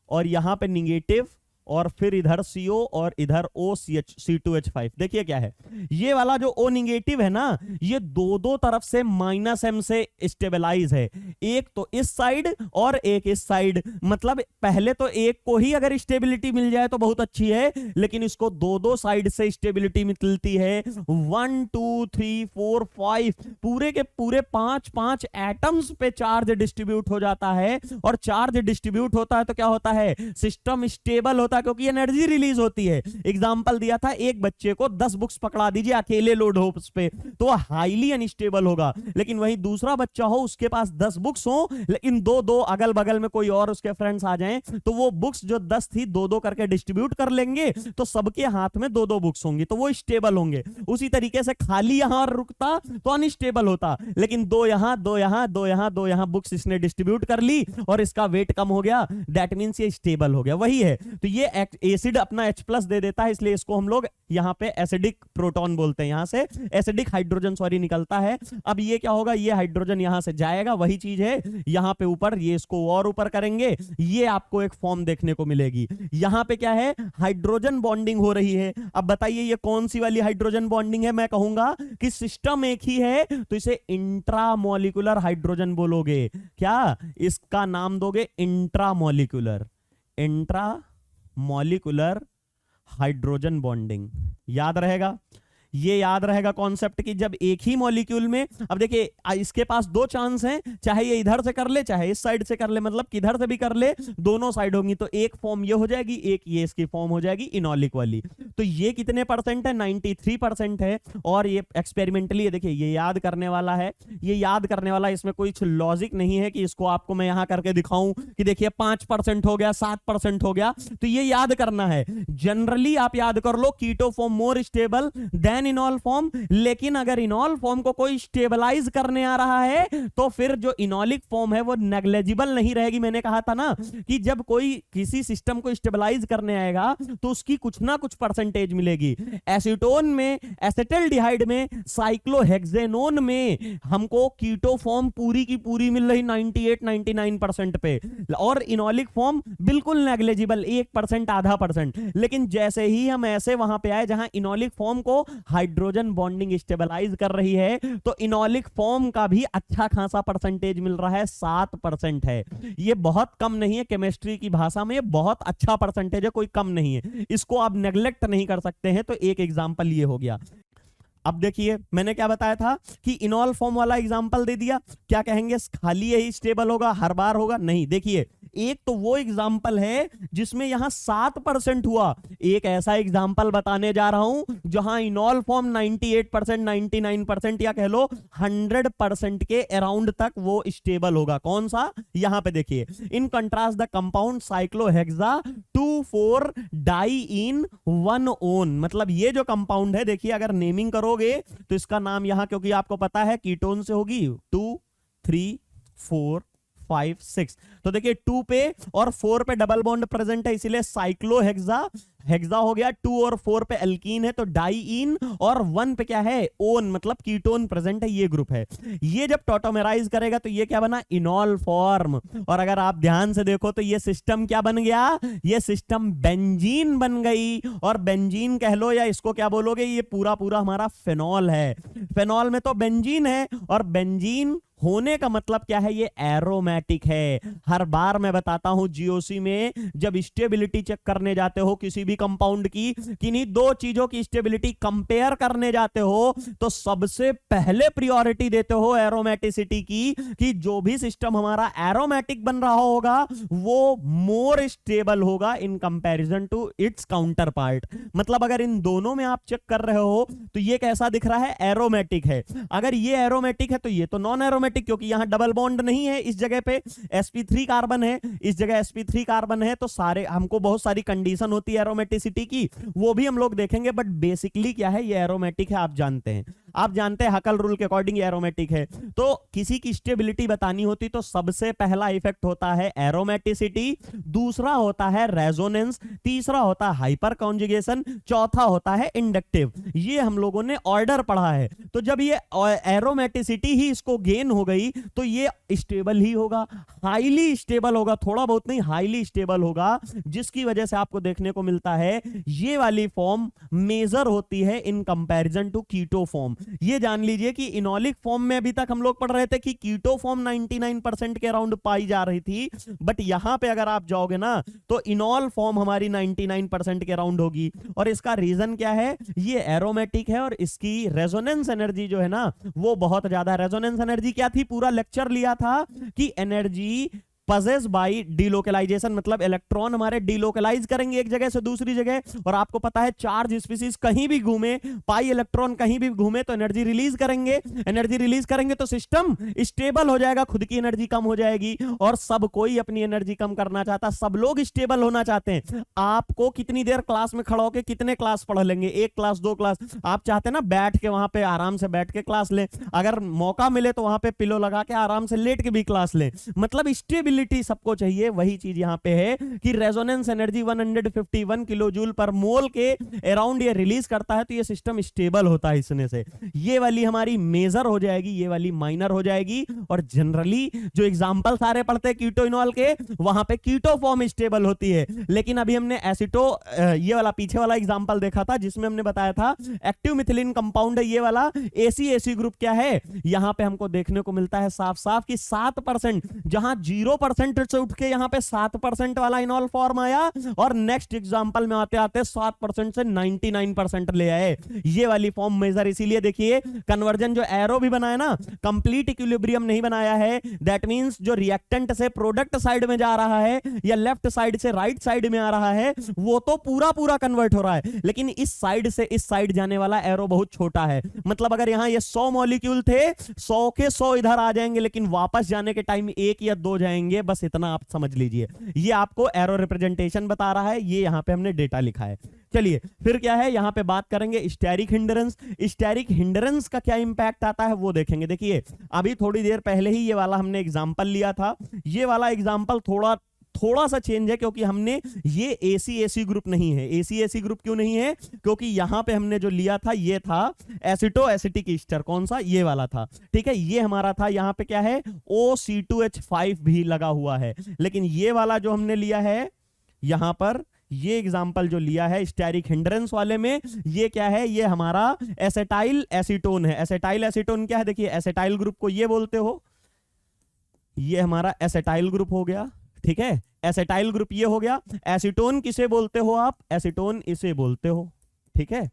और यहां पे निगेटिव, और फिर इधर CO और इधर OCH C2H5। देखिए क्या है, ये वाला जो O निगेटिव है ना, ये दो तरफ से -M से स्टेबलाइज है, एक तो इस साइड और एक इस साइड। मतलब पहले तो एक को ही अगर स्टेबिलिटी मिल जाए तो बहुत अच्छी है, लेकिन इसको दो साइड से स्टेबिलिटी मिलती है। 1 2 3 4 5 पूरे के पूरे 5 एटम्स पे चार्ज डिस्ट्रीब्यूट हो जाता है, और चार्ज डिस्ट्रीब्यूट होता है तो क्या होता है, सिस्टम स्टेबल होता है, क्योंकि एनर्जी रिलीज होती है। एग्जांपल दिया था, एक बच्चे को 10 बुक्स पकड़ा दीजिए अकेले लोड हो उस पे, तो वह हाईली अनस्टेबल होगा। लेकिन वही दूसरा बच्चा हो, उसके पास 10 बुक्स हो, लेकिन दो अगल बगल में कोई और उसके फ्रेंड्स आ जाएं, तो वो बुक्स जो 10 थी दो करके डिस्ट्रीब्यूट कर लेंगे, तो सबके हाथ में दो बुक्स होंगी, तो वो स्टेबल होंगे। उसी तरीके से खाली यहां रुकता तो अनस्टेबल होता, लेकिन दो यहां बुक्स इसने डिस्ट्रीब्यूट कर ली और इसका वेट कम हो गया, दैट मींस ये स्टेबल हो गया। वही है, तो ये एसिड अपना H+ दे देता है, इसलिए इसको हम लोग यहां पे एसिडिक प्रोटॉन बोलते हैं, यहां से एसिडिक हाइड्रोजन निकलता है। अब ये क्या होगा, ये हाइड्रोजन यहां से जाएगा, वही चीज है यहां पे ऊपर, ये इसको और ऊपर करेंगे, ये आपको एक फॉर्म देखने को मिलेगी। यहां पे क्या है, हाइड्रोजन बॉन्डिंग हो रही है। अब बताइए ये कौन सी वाली हाइड्रोजन बॉन्डिंग है, मैं कहूंगा कि सिस्टम एक ही है तो इसे इंट्रामोलिकुलर हाइड्रोजन बोलोगे। क्या इसका नाम दोगे, इंट्रामोलिकुलर हाइड्रोजन बॉन्डिंग। याद रहेगा, ये याद रहेगा कॉन्सेप्ट की जब एक ही मॉलिक्यूल में, अब देखिए इसके पास दो चांस हैं, चाहे ये इधर से कर ले चाहे इस साइड से कर ले, मतलब किधर से भी कर ले, दोनों साइड होंगी, तो एक फॉर्म ये हो जाएगी, एक ये इसकी फॉर्म हो जाएगी इनॉलिक वाली। तो ये कितने परसेंट है, 93% है। और ये एक्सपेरिमेंटली देखिए ये याद करने वाला है, ये याद करने वाला, इसमें कुछ लॉजिक नहीं है कि इसको आपको मैं यहां करके दिखाऊं कि देखिए 5% हो गया, 7% हो गया, तो ये याद करना है। जनरली आप याद कर लो, keto form more stable than enol form, लेकिन अगर इनॉल फॉर्म को कोई स्टेबलाइज करने आ रहा है तो फिर जो इनॉलिक फॉर्म है वो नेग्लिजिबल नहीं रहेगी। मैंने कहा था ना कि जब कोई किसी सिस्टम को स्टेबलाइज करने आएगा तो उसकी कुछ ना कुछ परसेंटेज मिलेगी। एसीटोन में, एसिटिल्डिहाइड में, साइक्लोहेक्सेनोन में हमको कीटो फॉर्म पूरी की पूरी मिल रही 98-99% पे, और इनॉलिक फॉर्म बिल्कुल नेग्लिजिबल 1% आधा %। लेकिन जैसे ही हम ऐसे वहां पे आए जहां इनॉलिक फॉर्म को हाइड्रोजन बॉन्डिंग स्टेबलाइज कर रही है, तो इनॉलिक फॉर्म का भी अच्छा खासा परसेंटेज मिल रहा है, 7% है। ये बहुत कम नहीं है, केमिस्ट्री की भाषा में ये बहुत अच्छा परसेंटेज है, कोई कम नहीं है, इसको आप नेग्लेक्ट नहीं कर सकते हैं। तो एक एग्जांपल ये हो गया। अब देखिए मैंने क्या बताया था कि इनॉल फॉर्म वाला एग्जांपल दे दिया, क्या कहेंगे, खाली यही स्टेबल होगा, हर बार होगा? नहीं, देखिए एक तो वो एग्जांपल है जिसमें यहां 7% हुआ, एक ऐसा एग्जांपल बताने जा रहा हूं जहां इनॉल फॉर्म 98%, 99% या कह लो 100% के अराउंड तक वो स्टेबल होगा। कौन सा? यहां पे देखिए, in contrast the compound cyclohexa 2,4 diene 1-ओन, मतलब ये जो कंपाउंड है, देखिए अगर नेमिंग करोगे तो इसका नाम यहां, क्योंकि आपको पता है कीटोन से होगी, 2 3 4 5 6, तो देखिए 2 पे और 4 पे डबल बॉन्ड प्रेजेंट है, इसीलिए साइक्लोहेक्सा हेक्सा हो गया, 2 और 4 पे एल्कीन है तो डाइइन, और 1 पे क्या है, ओन, मतलब कीटोन प्रेजेंट है, ये ग्रुप है। ये जब टॉटोमेराइज करेगा तो ये क्या बना, इनॉल फॉर्म। और अगर आप ध्यान से देखो तो ये सिस्टम क्या बन गया, ये सिस्टम बेंजीन बन गई, और बेंजीन कह लो या इसको क्या बोलोगे, ये पूरा हमारा फेनॉल है। फेनॉल में तो बेंजीन है, और बेंजीन होने का मतलब क्या है, ये एरोमेटिक है। हर बार मैं बताता हूं जीओसी में जब स्टेबिलिटी चेक करने जाते हो किसी भी कंपाउंड की, किन्हीं दो चीजों की स्टेबिलिटी कंपेयर करने जाते हो, तो सबसे पहले प्रायोरिटी देते हो एरोमेटिसिटी की, कि जो भी सिस्टम हमारा एरोमेटिक बन रहा होगा वो मोर स्टेबल होगा in comparison to its counterpart. मतलब अगर इन दोनों में आप चेक कर रहे हो तो ये कैसा दिख रहा है, एरोमेटिक है। अगर ये एरोमेटिक है तो ये तो नॉन एरोमेटिक, क्योंकि यहां डबल बॉन्ड नहीं है, इस जगह पे sp3 कार्बन है, इस जगह sp3 कार्बन है, तो सारे हमको बहुत सारी कंडीशन होती है एरोमेटिसिटी की, वो भी हम लोग देखेंगे, बट बेसिकली क्या है, ये एरोमेटिक है, आप जानते हैं। आप जानते हैं हकल रूल के अकॉर्डिंग एरोमेटिक है। तो किसी की स्टेबिलिटी बतानी होती तो सबसे पहला इफेक्ट होता है एरोमेटिसिटी, दूसरा होता है रेजोनेंस, तीसरा होता है हाइपर कॉन्जुगेशन, चौथा होता है इंडक्टिव। ये हम लोगों ने ऑर्डर पढ़ा है। तो जब ये एरोमेटिसिटी ही इसको गेन हो गई तो ये स्टेबल ही होगा, हाईली स्टेबल होगा, थोड़ा बहुत नहीं हाईली स्टेबल होगा, जिसकी वजह से आपको देखने को मिलता है ये वाली फॉर्म मेजर होती है in comparison to keto form. ये जान लीजिए कि इनोलिक फॉर्म में अभी तक हम लोग पढ़ रहे थे कि कीटो फॉर्म 99% के अराउंड पाई जा रही थी, बट यहां पे अगर आप जाओगे ना तो इनॉल फॉर्म हमारी 99% के अराउंड होगी। और इसका रीजन क्या है, ये एरोमेटिक है और इसकी रेजोनेंस एनर्जी जो है ना वो बहुत ज्यादा। रेजोनेंस एनर्जी क्या थी, पूरा लेक्चर लिया था कि एनर्जी पजेस बाई डीलोकलाइजेशन, मतलब इलेक्ट्रॉन हमारे डीलोकलाइज करेंगे एक जगह से दूसरी जगह। और आपको पता है चार्ज स्पीसीज कहीं भी घूमे, पाई इलेक्ट्रॉन कहीं भी घूमे तो एनर्जी रिलीज करेंगे। एनर्जी रिलीज करेंगे तो सिस्टम स्टेबल हो जाएगा, खुद की एनर्जी कम हो जाएगी। और सब कोई अपनी एनर्जी कम करना चाहता, सब लोग स्टेबल होना चाहते हैं। आपको कितनी देर क्लास में खड़ा होकर कितने क्लास पढ़ लेंगे, एक क्लास दो क्लास, आप चाहते हैं ना बैठ के वहां पे आराम से बैठ के क्लास लें, अगर मौका मिले तो वहां पे पिलो लगा के आराम से लेट के भी क्लास लें। मतलब स्टेबिलिटी सबको चाहिए। वही चीज यहां पे है कि रेजोनेंस एनर्जी 151 किलोजूल पर मोल के अराउंड ये रिलीज करता है तो ये सिस्टम स्टेबल होता है इसने से। ये वाली हमारी मेजर हो जाएगी, ये वाली माइनर हो जाएगी। और जनरली जो एग्जांपल सारे पढ़ते हैं कीटो इनॉल के, वहां पे कीटो फॉर्म स्टेबल होती है। लेकिन अभी हमने एसिटो ये वाला पीछे वाला एग्जांपल देखा था जिसमें हमने बताया था एक्टिव मिथिलीन कंपाउंड है ये वाला, एसी ग्रुप क्या है, यहां पे हमको देखने को मिलता है साफ साफ कि 7%, जहां 0% से उठ के यहां पे 7% वाला इनॉल फॉर्म आया, और नेक्स्ट एग्जांपल में आते आते 7% से 99% ले आए। ये वाली फॉर्म मेजर, इसीलिए देखिए कन्वर्जन जो एरो भी बनाया ना, कंप्लीट इक्विलिब्रियम नहीं बनाया है। दैट मींस जो रिएक्टेंट से प्रोडक्ट साइड में जा रहा है या लेफ्ट साइड से राइट साइड में आ रहा है वो तो पूरा पूरा कन्वर्ट हो रहा है, लेकिन इस साइड से इस साइड जाने वाला एरो बहुत छोटा है। मतलब अगर यहां ये 100 मॉलिक्यूल थे, 100 के 100 इधर आ जाएंगे, लेकिन वापस जाने के टाइम 1 या 2 जाएंगे, बस इतना आप समझ लीजिए। ये आपको एरो रिप्रेजेंटेशन बता रहा है, ये यहां पे हमने डेटा लिखा है। चलिए फिर क्या है, यहां पे बात करेंगे स्टेरिक हिंडरेंस। स्टेरिक हिंडरेंस का क्या इंपैक्ट आता है वो देखेंगे। देखिए अभी थोड़ी देर पहले ही ये वाला हमने एग्जांपल लिया था, ये वाला एग्जांपल थोड़ा सा चेंज है क्योंकि हमने ये एसी ग्रुप नहीं है। एसी ग्रुप क्यों नहीं है, क्योंकि यहां पे हमने जो लिया था ये था एसिटो एसिटिक ईस्टर, कौन सा, ये वाला था। ठीक है, ये हमारा था, यहां पे क्या है OC2H5 भी लगा हुआ है। लेकिन ये वाला जो हमने लिया है यहां पर, ये एग्जांपल जो लिया है स्टेरिक हिंड्रेंस वाले में, ये क्या है, ये हमारा एसेटाइल एसीटोन है। एसेटाइल एसीटोन क्या है, देखिए एसेटाइल ग्रुप को ये बोलते हो, ये हमारा एसेटाइल ग्रुप हो गया। ठीक है, एसेटाइल ग्रुप ये हो गया। एसीटोन किसे बोलते हो आप, एसीटोन इसे बोलते हो। ठीक है,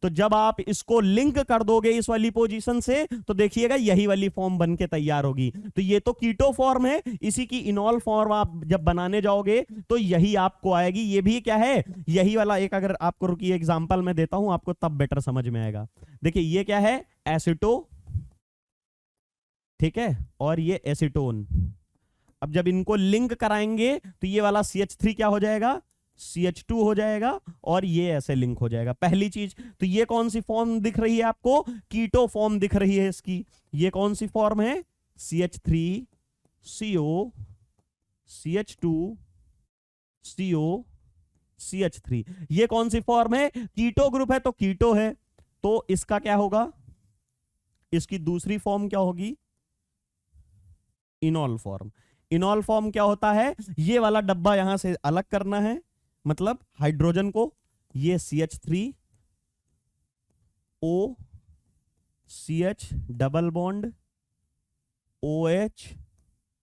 तो जब आप इसको लिंक कर दोगे इस वाली पोजीशन से तो देखिएगा यही वाली फॉर्म बन के तैयार होगी। तो ये तो कीटो फॉर्म है, इसी की इनॉल फॉर्म आप जब बनाने जाओगे तो यही आपको आएगी। ये भी क्या है, यही वाला एक, अगर आपको रुकिए एग्जांपल मैं देता हूं आपको तब बेटर समझ में आएगा। देखिए ये क्या है, एसिटो, ठीक है, और ये एसीटोन। अब जब इनको लिंक कराएंगे तो ये वाला CH3 क्या हो जाएगा, CH2 हो जाएगा, और ये ऐसे लिंक हो जाएगा। पहली चीज तो ये कौन सी फॉर्म दिख रही है आपको, कीटो फॉर्म दिख रही है इसकी। ये कौन सी फॉर्म है, CH3CO CH2 CO CH3, ये कौन सी फॉर्म है, कीटो ग्रुप है तो कीटो है। तो इसका क्या होगा, इसकी दूसरी फॉर्म क्या होगी, इनॉल फॉर्म। इनॉल फॉर्म क्या होता है, ये वाला डब्बा यहां से अलग करना है, मतलब हाइड्रोजन को, ये CH3 O CH double bond OH,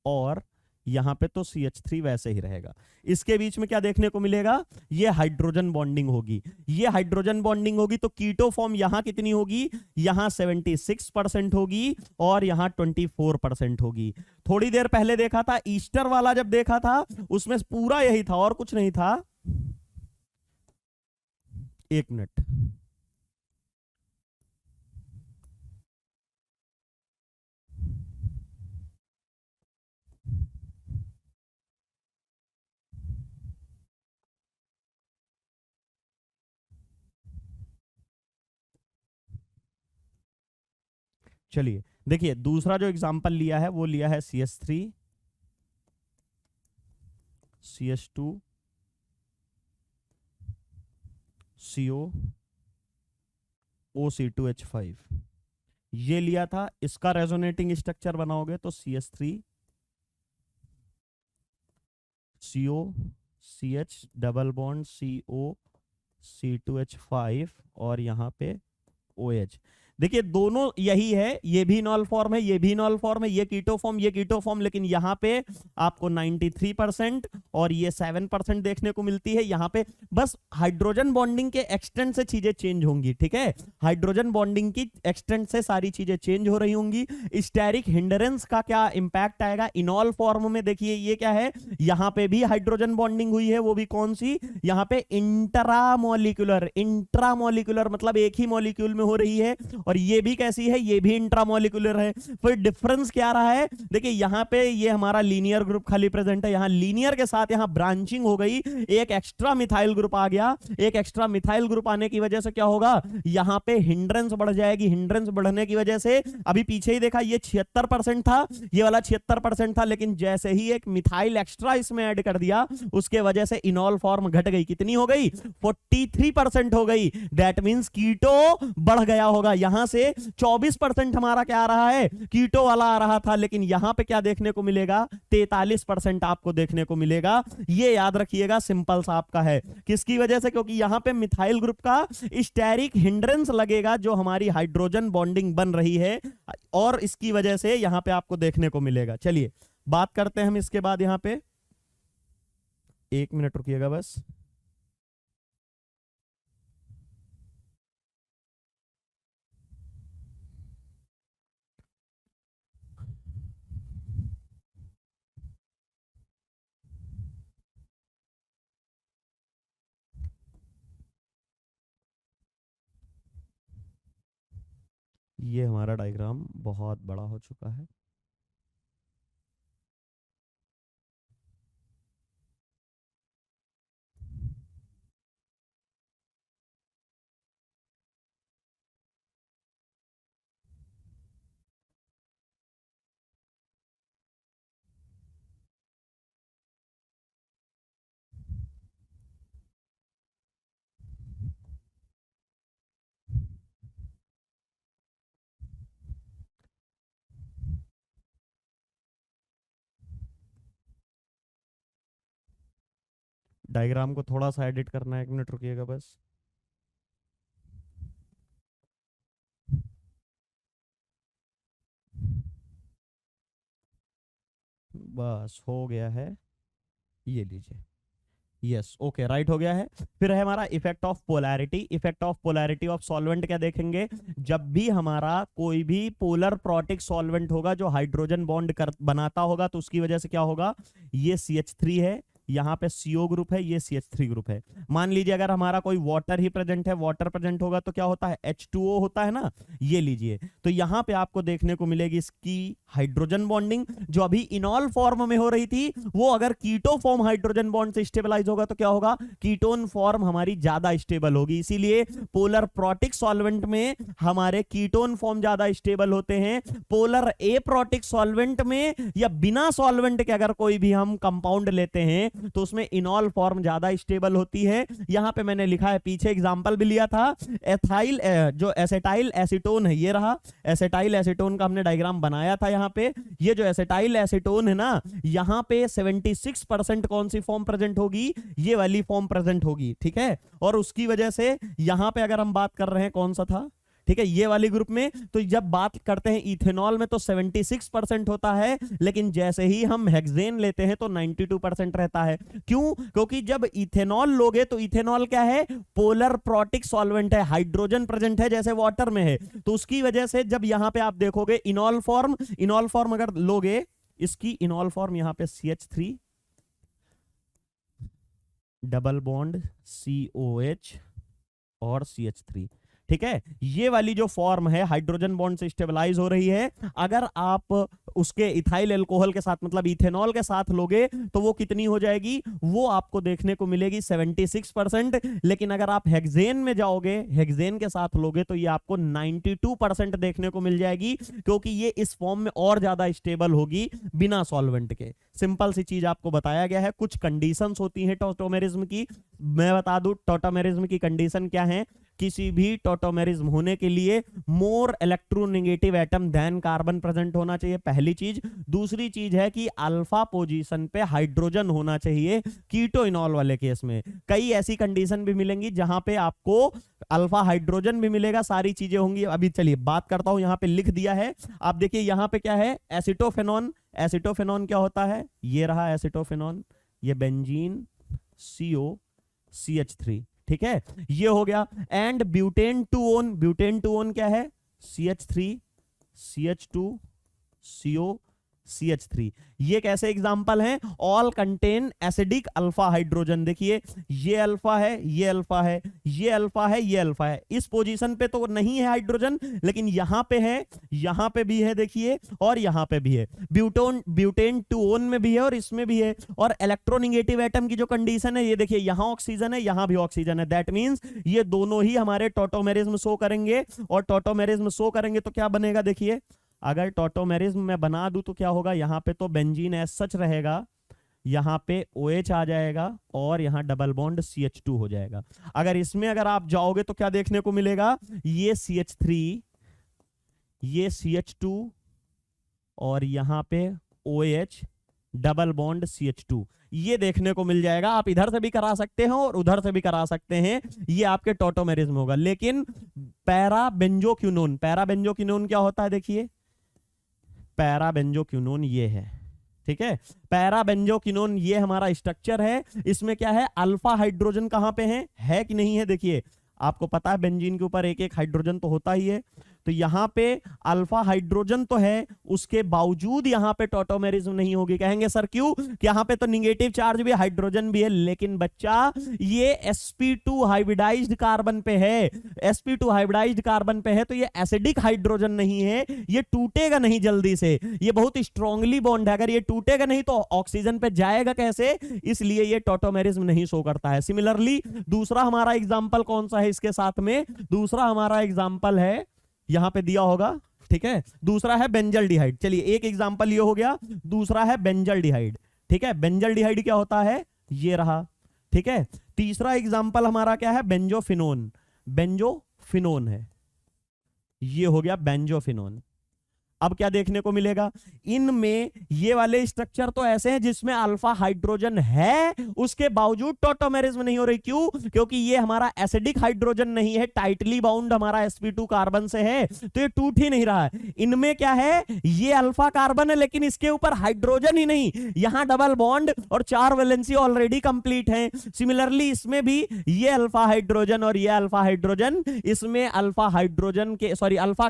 और यहां पे तो CH3 वैसे ही रहेगा। इसके बीच में क्या देखने को मिलेगा, ये हाइड्रोजन बॉन्डिंग होगी। ये हाइड्रोजन बॉन्डिंग होगी तो कीटो फॉर्म यहां कितनी होगी, यहां 76% होगी और यहां 24% होगी। थोड़ी देर पहले देखा था ईस्टर वाला, जब देखा था उसमें पूरा यही था और कुछ नहीं था। एक मिनट, चलिए देखिए, दूसरा जो एग्जांपल लिया है वो लिया है CH3 CH2 CO OC2H5 ये लिया था। इसका रेजोनेटिंग स्ट्रक्चर बनाओगे तो CH3 CO CH double bond CO C2H5 और यहाँ पे OH। देखिए दोनों यही है, ये भी इनॉल फॉर्म है, ये भी इनॉल फॉर्म है, ये कीटो फॉर्म, ये कीटो फॉर्म, लेकिन यहाँ पे आपको 93% और ये 7% देखने को मिलती है। यहाँ पे बस हाइड्रोजन बॉन्डिंग के एक्सटेंट से चीजें चेंज होंगी, ठीक है, हाइड्रोजन बॉन्डिंग की एक्सटेंट से सारी चीजें चेंज हो रही होंगी। स्टेरिक हिंडरेंस का क्या इंपैक्ट आएगा इनॉल फॉर्म में, देखिए ये क्या है, यहाँ पे भी हाइड्रोजन बॉन्डिंग हुई है, वो भी कौन सी, यहाँ पे इंट्रामोलिकुलर, इंट्रामोलिकुलर मतलब एक ही मॉलिक्यूल में हो रही है, और ये भी कैसी है, ये भी इंट्रामोलिकुलर है। फिर डिफरेंस क्या रहा है, देखिए यहां पे ये हमारा लीनियर ग्रुप खाली प्रेजेंट है, यहां लीनियर के साथ यहां ब्रांचिंग हो गई, एक एक्स्ट्रा मिथाइल ग्रुप आ गया। एक एक्स्ट्रा मिथाइल ग्रुप आने की वजह से क्या होगा, यहां पे हिंड्रेंस बढ़ जाएगी। हिंड्रेंस बढ़ने की वजह से अभी पीछे ही देखा, ये 76% था, ये वाला 76% था, लेकिन जैसे ही एक मिथाइल एक्स्ट्रा इसमें ऐड कर दिया उसके वजह से इनॉल फॉर्म घट गई। कितनी हो गई, 43% हो गई। दैट मींस कीटो बढ़ गया होगा। यहां से 24% हमारा क्या आ रहा है, कीटो वाला आ रहा था, लेकिन यहां पे क्या देखने को मिलेगा, 43% आपको देखने को मिलेगा। ये याद रखिएगा, सिंपल सा आपका है, किसकी वजह से, क्योंकि यहां पे मिथाइल ग्रुप का स्टेरिक हिंड्रेंस लगेगा जो हमारी हाइड्रोजन बॉन्डिंग बन रही है, और इसकी वजह से यहां पे आपको देखने को मिलेगा। चलिए बात करते हैं हम इसके बाद, यहां पे 1 मिनट रुकिएगा बस। ये हमारा डायग्राम बहुत बड़ा हो चुका है। डायग्राम को थोड़ा सा एडिट करना है, 1 मिनट रुकिएगा बस। बस हो गया है, ये लीजिए, यस ओके राइट हो गया है। फिर है हमारा effect of polarity. Effect of polarity of solvent क्या देखेंगे, जब भी हमारा कोई भी पोलर प्रोटिक सॉल्वेंट होगा जो हाइड्रोजन बॉन्ड बनाता होगा तो उसकी वजह से क्या होगा, ये CH3 है, यहाँ पे CO ग्रुप है, ये CH3 ग्रुप है। मान लीजिए अगर हमारा कोई वाटर ही प्रेजेंट है, वाटर प्रेजेंट होगा तो क्या होता है, H2O होता है ना, ये लीजिए, तो यहाँ पे आपको देखने को मिलेगी इसकी हाइड्रोजन बॉन्डिंग जो अभी इनॉल फॉर्म में हो रही थी, वो अगर कीटो फॉर्म हाइड्रोजन बॉन्ड से स्टेबलाइज होगा तो क्या होगा, कीटोन फॉर्म हमारी ज्यादा स्टेबल होगी। इसीलिए पोलर प्रोटिक सॉल्वेंट में हमारे कीटोन फॉर्म ज्यादा स्टेबल होते हैं। पोलर एप्रोटिक सॉल्वेंट में या बिना सॉल्वेंट के अगर कोई भी हम कंपाउंड लेते हैं तो उसमें इनॉल फॉर्म ज्यादा स्टेबल होती है। यहां पे मैंने लिखा है, पीछे एग्जांपल भी लिया था, एथाइल जो एसेटाइल एसीटोन है, ये रहा एसेटाइल एसीटोन का हमने डायग्राम बनाया था। यहाँ पे ये जो एसेटाइल एसीटोन है ना, यहाँ पे 76% कौन सी फॉर्म प्रेजेंट होगी, ये वाली फॉर्म प्रेजेंट होगी, ठीक है। और उसकी वजह से यहाँ पे अगर हम बात कर रहे हैं कौन सा था, ठीक है, ये वाली ग्रुप में, तो जब बात करते हैं इथेनॉल में तो 76% होता है, लेकिन जैसे ही हम हेक्सेन लेते हैं तो 92% रहता है। क्यों, क्योंकि जब इथेनॉल लोगे तो इथेनॉल क्या है, पोलर प्रोटिक सॉल्वेंट है, हाइड्रोजन प्रेजेंट है जैसे वाटर में है, तो उसकी वजह से जब यहां पे आप देखोगे इनॉल फॉर्म अगर लोगे, इसकी इनॉल फॉर्म यहां पे CH3 डबल बॉन्ड COH और CH3, ठीक है, ये वाली जो फॉर्म है हाइड्रोजन बॉन्ड से स्टेबलाइज हो रही है, अगर आप उसके इथाइल अल्कोहल के साथ मतलब इथेनॉल के साथ लोगे तो वो कितनी हो जाएगी, वो आपको देखने को मिलेगी 76%। लेकिन अगर आप हेक्सेन में जाओगे, हेक्सेन के साथ लोगे तो ये आपको 92% देखने को मिल जाएगी, क्योंकि ये इस फॉर्म में और ज्यादा स्टेबल होगी बिना सॉल्वेंट के। सिंपल सी चीज आपको बताया गया है। कुछ कंडीशंस होती हैं टॉटोमेरिज्म की, मैं बता दूं टॉटोमेरिज्म की कंडीशन क्या है। किसी भी टॉटोमेरिज्म होने के लिए more electronegative atom than carbon present होना चाहिए, पहली चीज। दूसरी चीज है कि अल्फा पोजीशन पे हाइड्रोजन होना चाहिए। कीटोइनॉल वाले केस में कई ऐसी कंडीशन भी मिलेंगी जहां पे आपको अल्फा हाइड्रोजन भी मिलेगा, सारी चीजें होंगी। अभी चलिए बात करता हूं, यहां पे लिख दिया है, आप देखिए यहां पे क्या है, एसिटोफेनॉन। एसिटोफेनॉन क्या होता है, ये रहा एसिटोफेनॉन, ये बेंजीन CO CH3, ठीक है, ये हो गया। And butane two own, butane two own क्या है, CH3 CH2 CO CH3। ये कैसे एग्जांपल हैं, all contain acidic alpha hydrogen. देखिए ये अल्फा है, ये अल्फा है, ये अल्फा है, ये अल्फा है। इस पोजीशन पे तो नहीं है हाइड्रोजन, लेकिन यहां पे है, यहां पे भी है देखिए, और यहां पे भी है। ब्यूटेन टू ओन में भी है और इसमें भी है। और इलेक्ट्रोनेगेटिव एटम की जो कंडीशन है, ये देखिए यहां ऑक्सीजन है, यहां भी ऑक्सीजन है। दैट मींस ये दोनों ही हमारे टॉटोमेरिज्म शो करेंगे। और टॉटोमेरिज्म शो करेंगे तो क्या बनेगा, देखिए अगर टॉटोमेरिज्म में बना दूं तो क्या होगा, यहां पे तो बेंजीन एज सच रहेगा, यहां पे OH आ जाएगा और यहां डबल बॉन्ड CH2 हो जाएगा। अगर इसमें अगर आप जाओगे तो क्या देखने को मिलेगा, ये CH3, ये CH2 और यहां पे OH डबल बॉन्ड CH2, ये देखने को मिल जाएगा। आप इधर से भी करा सकते हैं और उधर से भी करा सकते हैं, ये आपके टॉटोमेरिज्म होगा। लेकिन पैराबेंजोक्विनोन, पैराबेंजोक्विनोन क्या होता है, देखिए पैराबेंजोक्विनोन ये है, ठीक है। पैराबेंजोक्विनोन ये हमारा स्ट्रक्चर है। इसमें क्या है, अल्फा हाइड्रोजन कहां पे है कि नहीं है, देखिए आपको पता है बेंजीन के ऊपर एक एक हाइड्रोजन तो होता ही है। तो यहां पे अल्फा हाइड्रोजन तो है, उसके बावजूद यहां पे टॉटोमेरिज्म नहीं होगी। कहेंगे सर क्यों, कि यहां पे तो निगेटिव चार्ज भी, हाइड्रोजन भी है, लेकिन बच्चा ये sp2 हाइब्रिडाइज्ड कार्बन पे है, sp2 हाइब्रिडाइज्ड कार्बन पे है, तो ये एसिडिक हाइड्रोजन नहीं है, ये टूटेगा नहीं जल्दी से, ये बहुत स्ट्रांगली बॉन्ड है। अगर ये टूटेगा नहीं तो ऑक्सीजन पे जाएगा कैसे, इसलिए ये टॉटोमेरिज्म नहीं शो करता है। सिमिलरली दूसरा हमारा एग्जांपल कौन सा है इसके साथ में, दूसरा हमारा एग्जांपल है, यहां पे दिया होगा, ठीक है, दूसरा है बेंजल्डिहाइड। चलिए एक एग्जांपल ये हो गया, दूसरा है बेंजल्डिहाइड, ठीक है। बेंजल्डिहाइड क्या होता है, ये रहा, ठीक है। तीसरा एग्जांपल हमारा क्या है, बेंजोफिनोन, बेंजोफिनोन है, ये हो गया बेंजोफिनोन। अब क्या देखने को मिलेगा, इनमें ये वाले स्ट्रक्चर तो ऐसे हैं जिसमें अल्फा हाइड्रोजन है, उसके बावजूद टॉटोमेरिज्म नहीं हो रही। क्यों, क्योंकि ये हमारा एसिडिक हाइड्रोजन नहीं है, टाइटली बाउंड हमारा sp2 कार्बन से है, तो ये टूट ही नहीं रहा है। इनमें क्या है, ये अल्फा कार्बन है लेकिन इसके ऊपर हाइड्रोजन ही नहीं, यहां डबल बॉन्ड और 4 वैलेंसी ऑलरेडी कंप्लीट है। सिमिलरली इसमें भी ये अल्फा हाइड्रोजन और ये अल्फा हाइड्रोजन, इसमें अल्फा हाइड्रोजन के अल्फा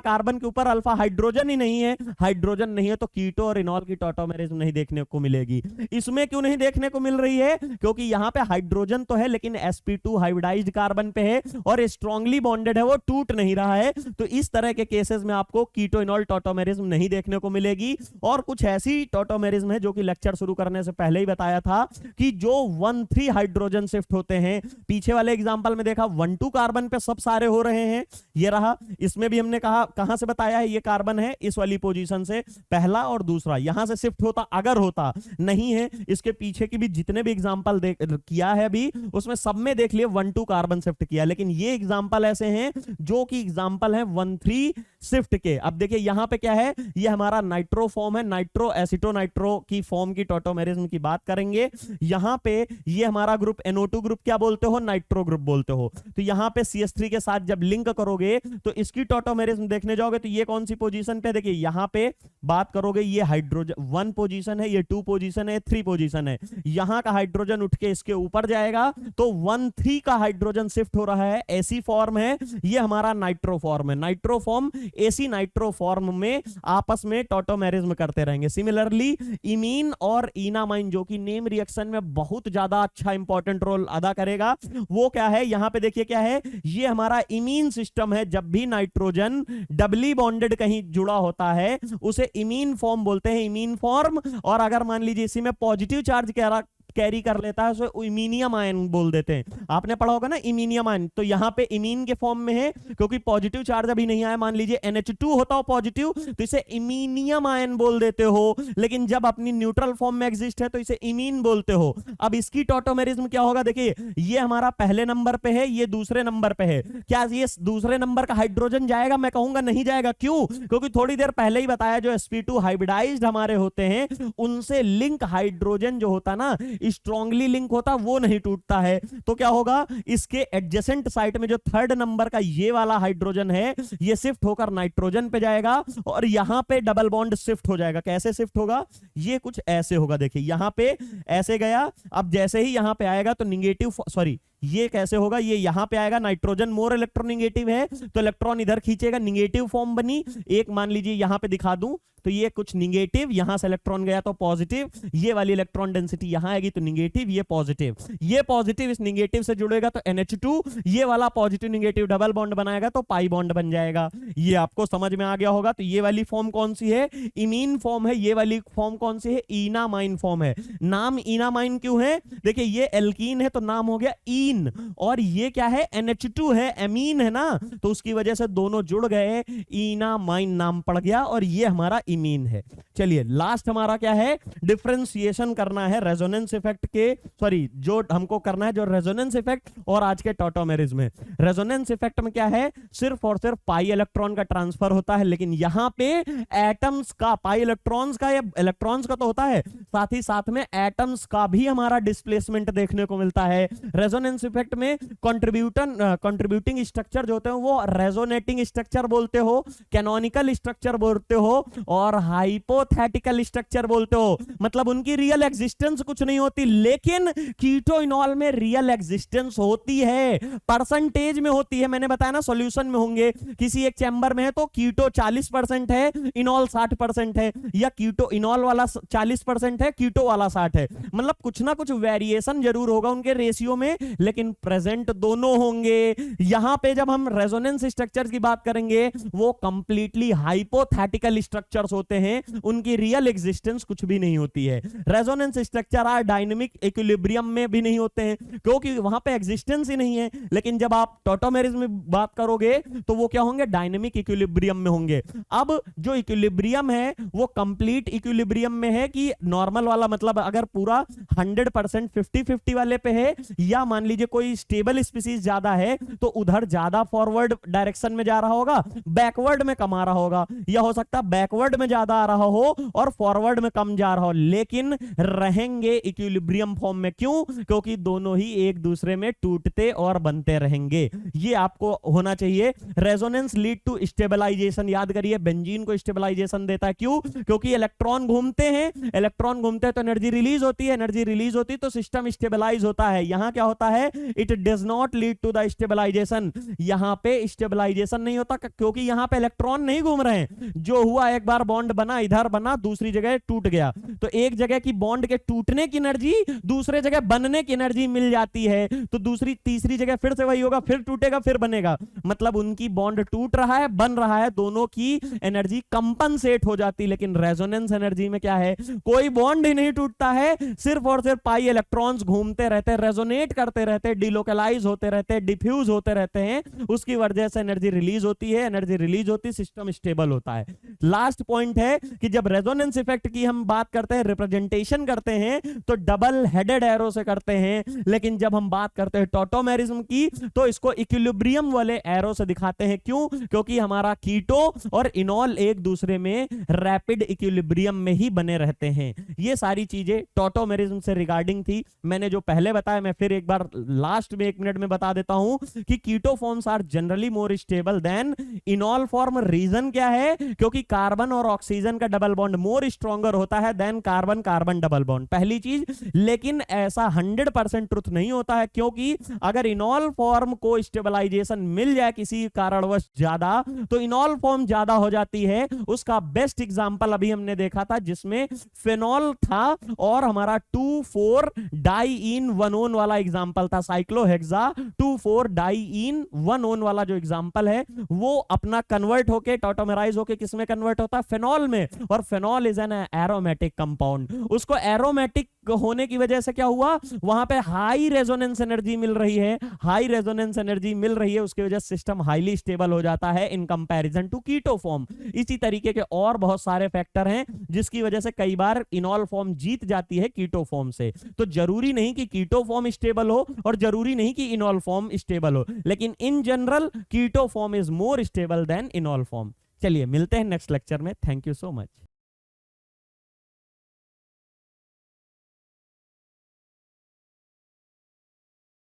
कार्बन के ऊपर अल्फा हाइड्रोजन ही नहीं है, हाइड्रोजन नहीं है, तो कीटो और इनॉल की टॉटोमेरिज्म नहीं देखने को मिलेगी। इसमें क्यों नहीं देखने को मिल रही है, क्योंकि यहां पे हाइड्रोजन तो है लेकिन sp2 हाइब्रिडाइज्ड कार्बन पे है और स्ट्रांगली बॉन्डेड है, वो टूट नहीं रहा है। तो इस तरह के केसेस में आपको कीटो इनॉल टॉटोमेरिज्म नहीं देखने को मिलेगी। और कुछ ऐसी टॉटोमेरिज्म है जो कि लेक्चर शुरू करने से पहले ही बताया था कि जो 1,3 हाइड्रोजन शिफ्ट होते हैं, पीछे वाले एग्जांपल में देखा 1,2 कार्बन पे सब सारे हो रहे हैं, ये रहा। इसमें भी हमने कहा, कहां से बताया है, ये कार्बन है इस वाली पोजीशन से, पहला और दूसरा यहां से शिफ्ट होता, अगर होता, नहीं है। इसके पीछे की भी जितने भी एग्जांपल किया है अभी, उसमें सब में देख लिए 1,2 कार्बन शिफ्ट किया, लेकिन ये एग्जांपल ऐसे हैं जो कि एग्जांपल है 1,3 शिफ्ट के। अब देखिए यहां पे क्या है, ये हमारा नाइट्रो फॉर्म है, नाइट्रो एसिटोनाइट्रो की फॉर्म की टॉटोमेरिज्म की बात करेंगे। यहां पे ये हमारा ग्रुप NO2 ग्रुप क्या बोलते हो, नाइट्रो ग्रुप बोलते हो। तो यहां पे CH3 के साथ जब लिंक करोगे तो इसकी टॉटोमेरिज्म देखने जाओगे तो ये कौन कौन सी पोजीशन पे, देखिए यहां पे बात करोगे ये हाइड्रोजन 1 पोजीशन है, ये 2 पोजीशन है, 3 पोजीशन है, यहां का हाइड्रोजन उठ के इसके ऊपर जाएगा तो 1-3 का हाइड्रोजन शिफ्ट हो रहा है, ऐसी फॉर्म है, ये हमारा नाइट्रो फॉर्म है। नाइट्रो फॉर्म ऐसी नाइट्रो फॉर्म में आपस में टॉटोमेरिज्म करते रहेंगे। सिमिलरली इमीन और इनामाइन जो कि नेम रिएक्शन में बहुत ज्यादा अच्छा इंपॉर्टेंट रोल अदा करेगा, वो क्या है, यहां पे देखिए क्या है, ये हमारा इमीन सिस्टम है। जब भी नाइट्रोजन डबली बॉन्डेड कहीं जुड़ा होता है उसे इमीन फॉर्म बोलते हैं, इमीन फॉर्म। और अगर मान लीजिए इसी में पॉजिटिव चार्ज कैरी कर लेता है उसे इमीनियम आयन बोल देते हैं। आपने पढ़ा होगा ना इमीनियम आयन, तो यहां पे इमीन के फॉर्म में है क्योंकि पॉजिटिव चार्ज अभी नहीं आया। मान लीजिए NH2 होता हो पॉजिटिव तो इसे इमीनियम आयन बोल देते हो, लेकिन जब अपनी न्यूट्रल फॉर्म में एग्जिस्ट है तो इसे इमीन बोलते हो। अब इसकी टॉटोमेरिज्म क्या होगा, देखिए ये हमारा पहले नंबर पे है, ये दूसरे नंबर पे है। क्या ये दूसरे नंबर का हाइड्रोजन जाएगा? मैं कहूंगा नहीं जाएगा। क्यों? क्योंकि थोड़ी देर पहले ही बताया जो sp2 हाइब्रिडाइज्ड हमारे होते हैं उनसे लिंक हाइड्रोजन जो होता ना स्ट्रांगली लिंक होता वो नहीं टूटता है। तो क्या होगा, इसके एडजेसेंट साइट में जो 3rd नंबर का ये वाला हाइड्रोजन है ये शिफ्ट होकर नाइट्रोजन पे जाएगा और यहां पे डबल बॉन्ड शिफ्ट हो जाएगा। कैसे शिफ्ट होगा, ये कुछ ऐसे होगा, देखिए यहां पे ऐसे गया, अब जैसे ही यहां पे आएगा तो निगेटिव, सॉरी ये कैसे होगा, ये यहां पे आएगा, नाइट्रोजन मोर इलेक्ट्रोनिगेटिव है तो इलेक्ट्रॉन इधर खींचेगा, निगेटिव फॉर्म बनी। एक मान लीजिए यहां पे दिखा दूं तो ये कुछ निगेटिव, यहां से इलेक्ट्रॉन गया तो पॉजिटिव, ये वाली इलेक्ट्रॉन डेंसिटी यहां आएगी तो निगेटिव, ये पॉजिटिव इस निगेटिव से जुड़ेगा तो NH2, ये वाला पॉजिटिव निगेटिव डबल बॉन्ड बनाएगा तो पाई बॉन्ड बन जाएगा। ये आपको समझ में आ गया होगा। तो ये वाली फॉर्म कौन सी है, इमीन फॉर्म है। ये वाली फॉर्म कौन सी है, इनामाइन फॉर्म है। नाम इनामाइन क्यों है, देखिए ये एल्कीन है तो नाम हो गया ईन, और ये क्या है NH2 है, एमीन है ना, तो उसकी वजह से दोनों जुड़ गए, इनामाइन नाम पड़ गया और ये हमारा इमीन है। चलिए लास्ट हमारा क्या है, डिफरेंशिएशन करना है रेजोनेंस इफेक्ट के, सॉरी जो हमको करना है जो रेजोनेंस इफेक्ट और आज के टॉटोमेरिज्म में। रेजोनेंस इफेक्ट में क्या है, सिर्फ और सिर्फ पाई इलेक्ट्रॉन का ट्रांसफर होता है, लेकिन यहां पे एटम्स का, पाई इलेक्ट्रॉन्स का या इलेक्ट्रॉन्स का तो होता है, साथ ही साथ में एटम्स का भी हमारा डिस्प्लेसमेंट देखने को मिलता है। रेजोनेंस इफेक्ट में कंट्रीब्यूटिंग स्ट्रक्चर जो होते हैं वो रेजोनेटिंग स्ट्रक्चर बोलते हो, कैनोनिकल स्ट्रक्चर बोलते हो और हाइपोथेटिकल स्ट्रक्चर बोलते हो। मतलब उनकी रियल एग्जिस्टेंस कुछ नहीं होती, लेकिन कीटो इनॉल में रियल एग्जिस्टेंस होती है, परसेंटेज में होती है। मैंने बताया ना सॉल्यूशन में होंगे, किसी एक चैम्बर में है तो कीटो 40% है, इनॉल 60% है, या कीटो इनॉल वाला 40% है, कीटो वाला 60 है। मतलब कुछ ना कुछ वेरिएशन जरूर होगा उनके रेशियो में, लेकिन प्रेजेंट दोनों होंगे। यहां पे जब हम रेजोनेंस स्ट्रक्चर की बात करेंगे वो कंप्लीटली हाइपोथेटिकल स्ट्रक्चर्स होते हैं, उनकी रियल एग्जिस्टेंस कुछ भी नहीं होती है। Resonance structure are dynamic equilibrium में भी नहीं होते हैं क्योंकि वहां पे एग्जिस्टेंस ही नहीं है, लेकिन जब आप टॉटोमेरिज्म में बात करोगे तो वो क्या होंगे, डायनेमिक इक्विलिब्रियम में होंगे। अब जो इक्विलिब्रियम है वो कंप्लीट इक्विलिब्रियम में है कि नॉर्मल वाला, मतलब अगर पूरा 100% 50-50 वाले पे है, या मान लीजिए कोई स्टेबल स्पीसीज ज्यादा है तो उधर ज्यादा फॉरवर्ड डायरेक्शन में जा रहा होगा, बैकवर्ड में कम आ रहा होगा, या हो सकता है बैकवर्ड में ज्यादा आ रहा हो और फॉरवर्ड में कम जा रहा हो, लेकिन रहेंगे इक्विलिब्रियम फॉर्म में। क्यों? क्योंकि दोनों ही एक दूसरे में टूटते और बनते रहेंगे। ये आपको होना चाहिए। रेजोनेंस लीड टू स्टेबलाइजेशन, याद करिए बेंजीन को स्टेबलाइजेशन देता है। क्यों? क्योंकि इलेक्ट्रॉन घूमते हैं, इलेक्ट्रॉन घूमते हैं तो एनर्जी रिलीज होती है, एनर्जी रिलीज होती है तो सिस्टम स्टेबलाइज होता है। यहां क्या होता है, it does not lead to the stabilisation, यहां पे स्टेबलाइजेशन नहीं होता क्योंकि यहां पे इलेक्ट्रॉन नहीं घूम रहे हैं। जो हुआ, एक बार बॉन्ड बना, इधर बना, दूसरी जगह टूट गया, तो एक जगह की बॉन्ड के टूटने की एनर्जी दूसरे जगह बनने की एनर्जी मिल जाती है, तो दूसरी तीसरी जगह फिर से वही होगा, फिर टूटेगा फिर बनेगा। मतलब उनकी बॉन्ड टूट रहा है, बन रहा है, दोनों की एनर्जी कंपनसेट हो जाती। लेकिन रेजोनेंस एनर्जी में क्या है, कोई बॉन्ड ही नहीं टूटता है, सिर्फ और सिर्फ पाई इलेक्ट्रॉन्स घूमते रहते हैं, रेजोनेट करते रहते हैं, डिलोकलाइज होते रहते हैं, डिफ्यूज होते रहते हैं, उसकी वजह से एनर्जी रिलीज होती है, एनर्जी रिलीज होती है, सिस्टम स्टेबल होता है। लास्ट पॉइंट है कि जब रेजोनेंस इफेक्ट की हम बात करते हैं, रिप्रेजेंटेशन करते हैं तो डबल हेडेड एरो से करते हैं, लेकिन जब हम बात करते हैं टॉटोमेरिज्म की तो इसको इक्विलिब्रियम वाले एरो से दिखाते हैं। क्यों? क्योंकि हमारा कीटो और इनॉल एक दूसरे में रैपिड इक्विलिब्रियम में ही बने रहते हैं। ये सारी चीजें टॉटोमेरिज्म से रिगार्डिंग थी। मैंने जो पहले बताया मैं फिर एक बार लास्ट में 1 मिनट में बता देता हूं कि keto forms are generally more stable than enol form. Reason क्या है? क्योंकि कार्बन और ऑक्सीजन का डबल बॉन्ड मोर स्ट्रॉन्गर होता है than carbon carbon double bond, पहली चीज। लेकिन ऐसा 100% ट्रुथ नहीं होता है, क्योंकि अगर इनॉल फॉर्म को स्टेबलाइजेशन मिल जाए किसी कारणवश ज्यादा, तो इनॉल फॉर्म ज्यादा हो जाती है। उसका बेस्ट एग्जांपल अभी हमने देखा था जिसमें फेनॉल था और हमारा 2,4 डाइईन 1-ओन वाला एग्जांपल था। साइक्लोहेक्सा 2,4 डाइईन 1-ओन वाला जो एग्जांपल है वो अपना कन्वर्ट होके टॉटोमेराइज होके किस में कन्वर्ट होता है? फेनॉल में। और phenol is an aromatic compound. उसको एरोमेटिक होने की वजह से क्या हुआ? वहां पे हाई रेजोनेंस एनर्जी मिल रही है, हाई रेजोनेंस एनर्जी मिल रही है, उसकी वजह से सिस्टम हाईली स्टेबल हो जाता है in comparison to keto form. इसी तरीके के और बहुत सारे फैक्टर हैं जिसकी वजह से कई बार इनॉल फॉर्म जीत जाती है कीटो फॉर्म से। तो जरूरी नहीं कि कीटो फॉर्म स्टेबल हो और जरूरी नहीं कि इनॉल फॉर्म स्टेबल हो, लेकिन in general keto form is more stable than enol form. चलिए मिलते हैं नेक्स्ट लेक्चर में। Thank you so much.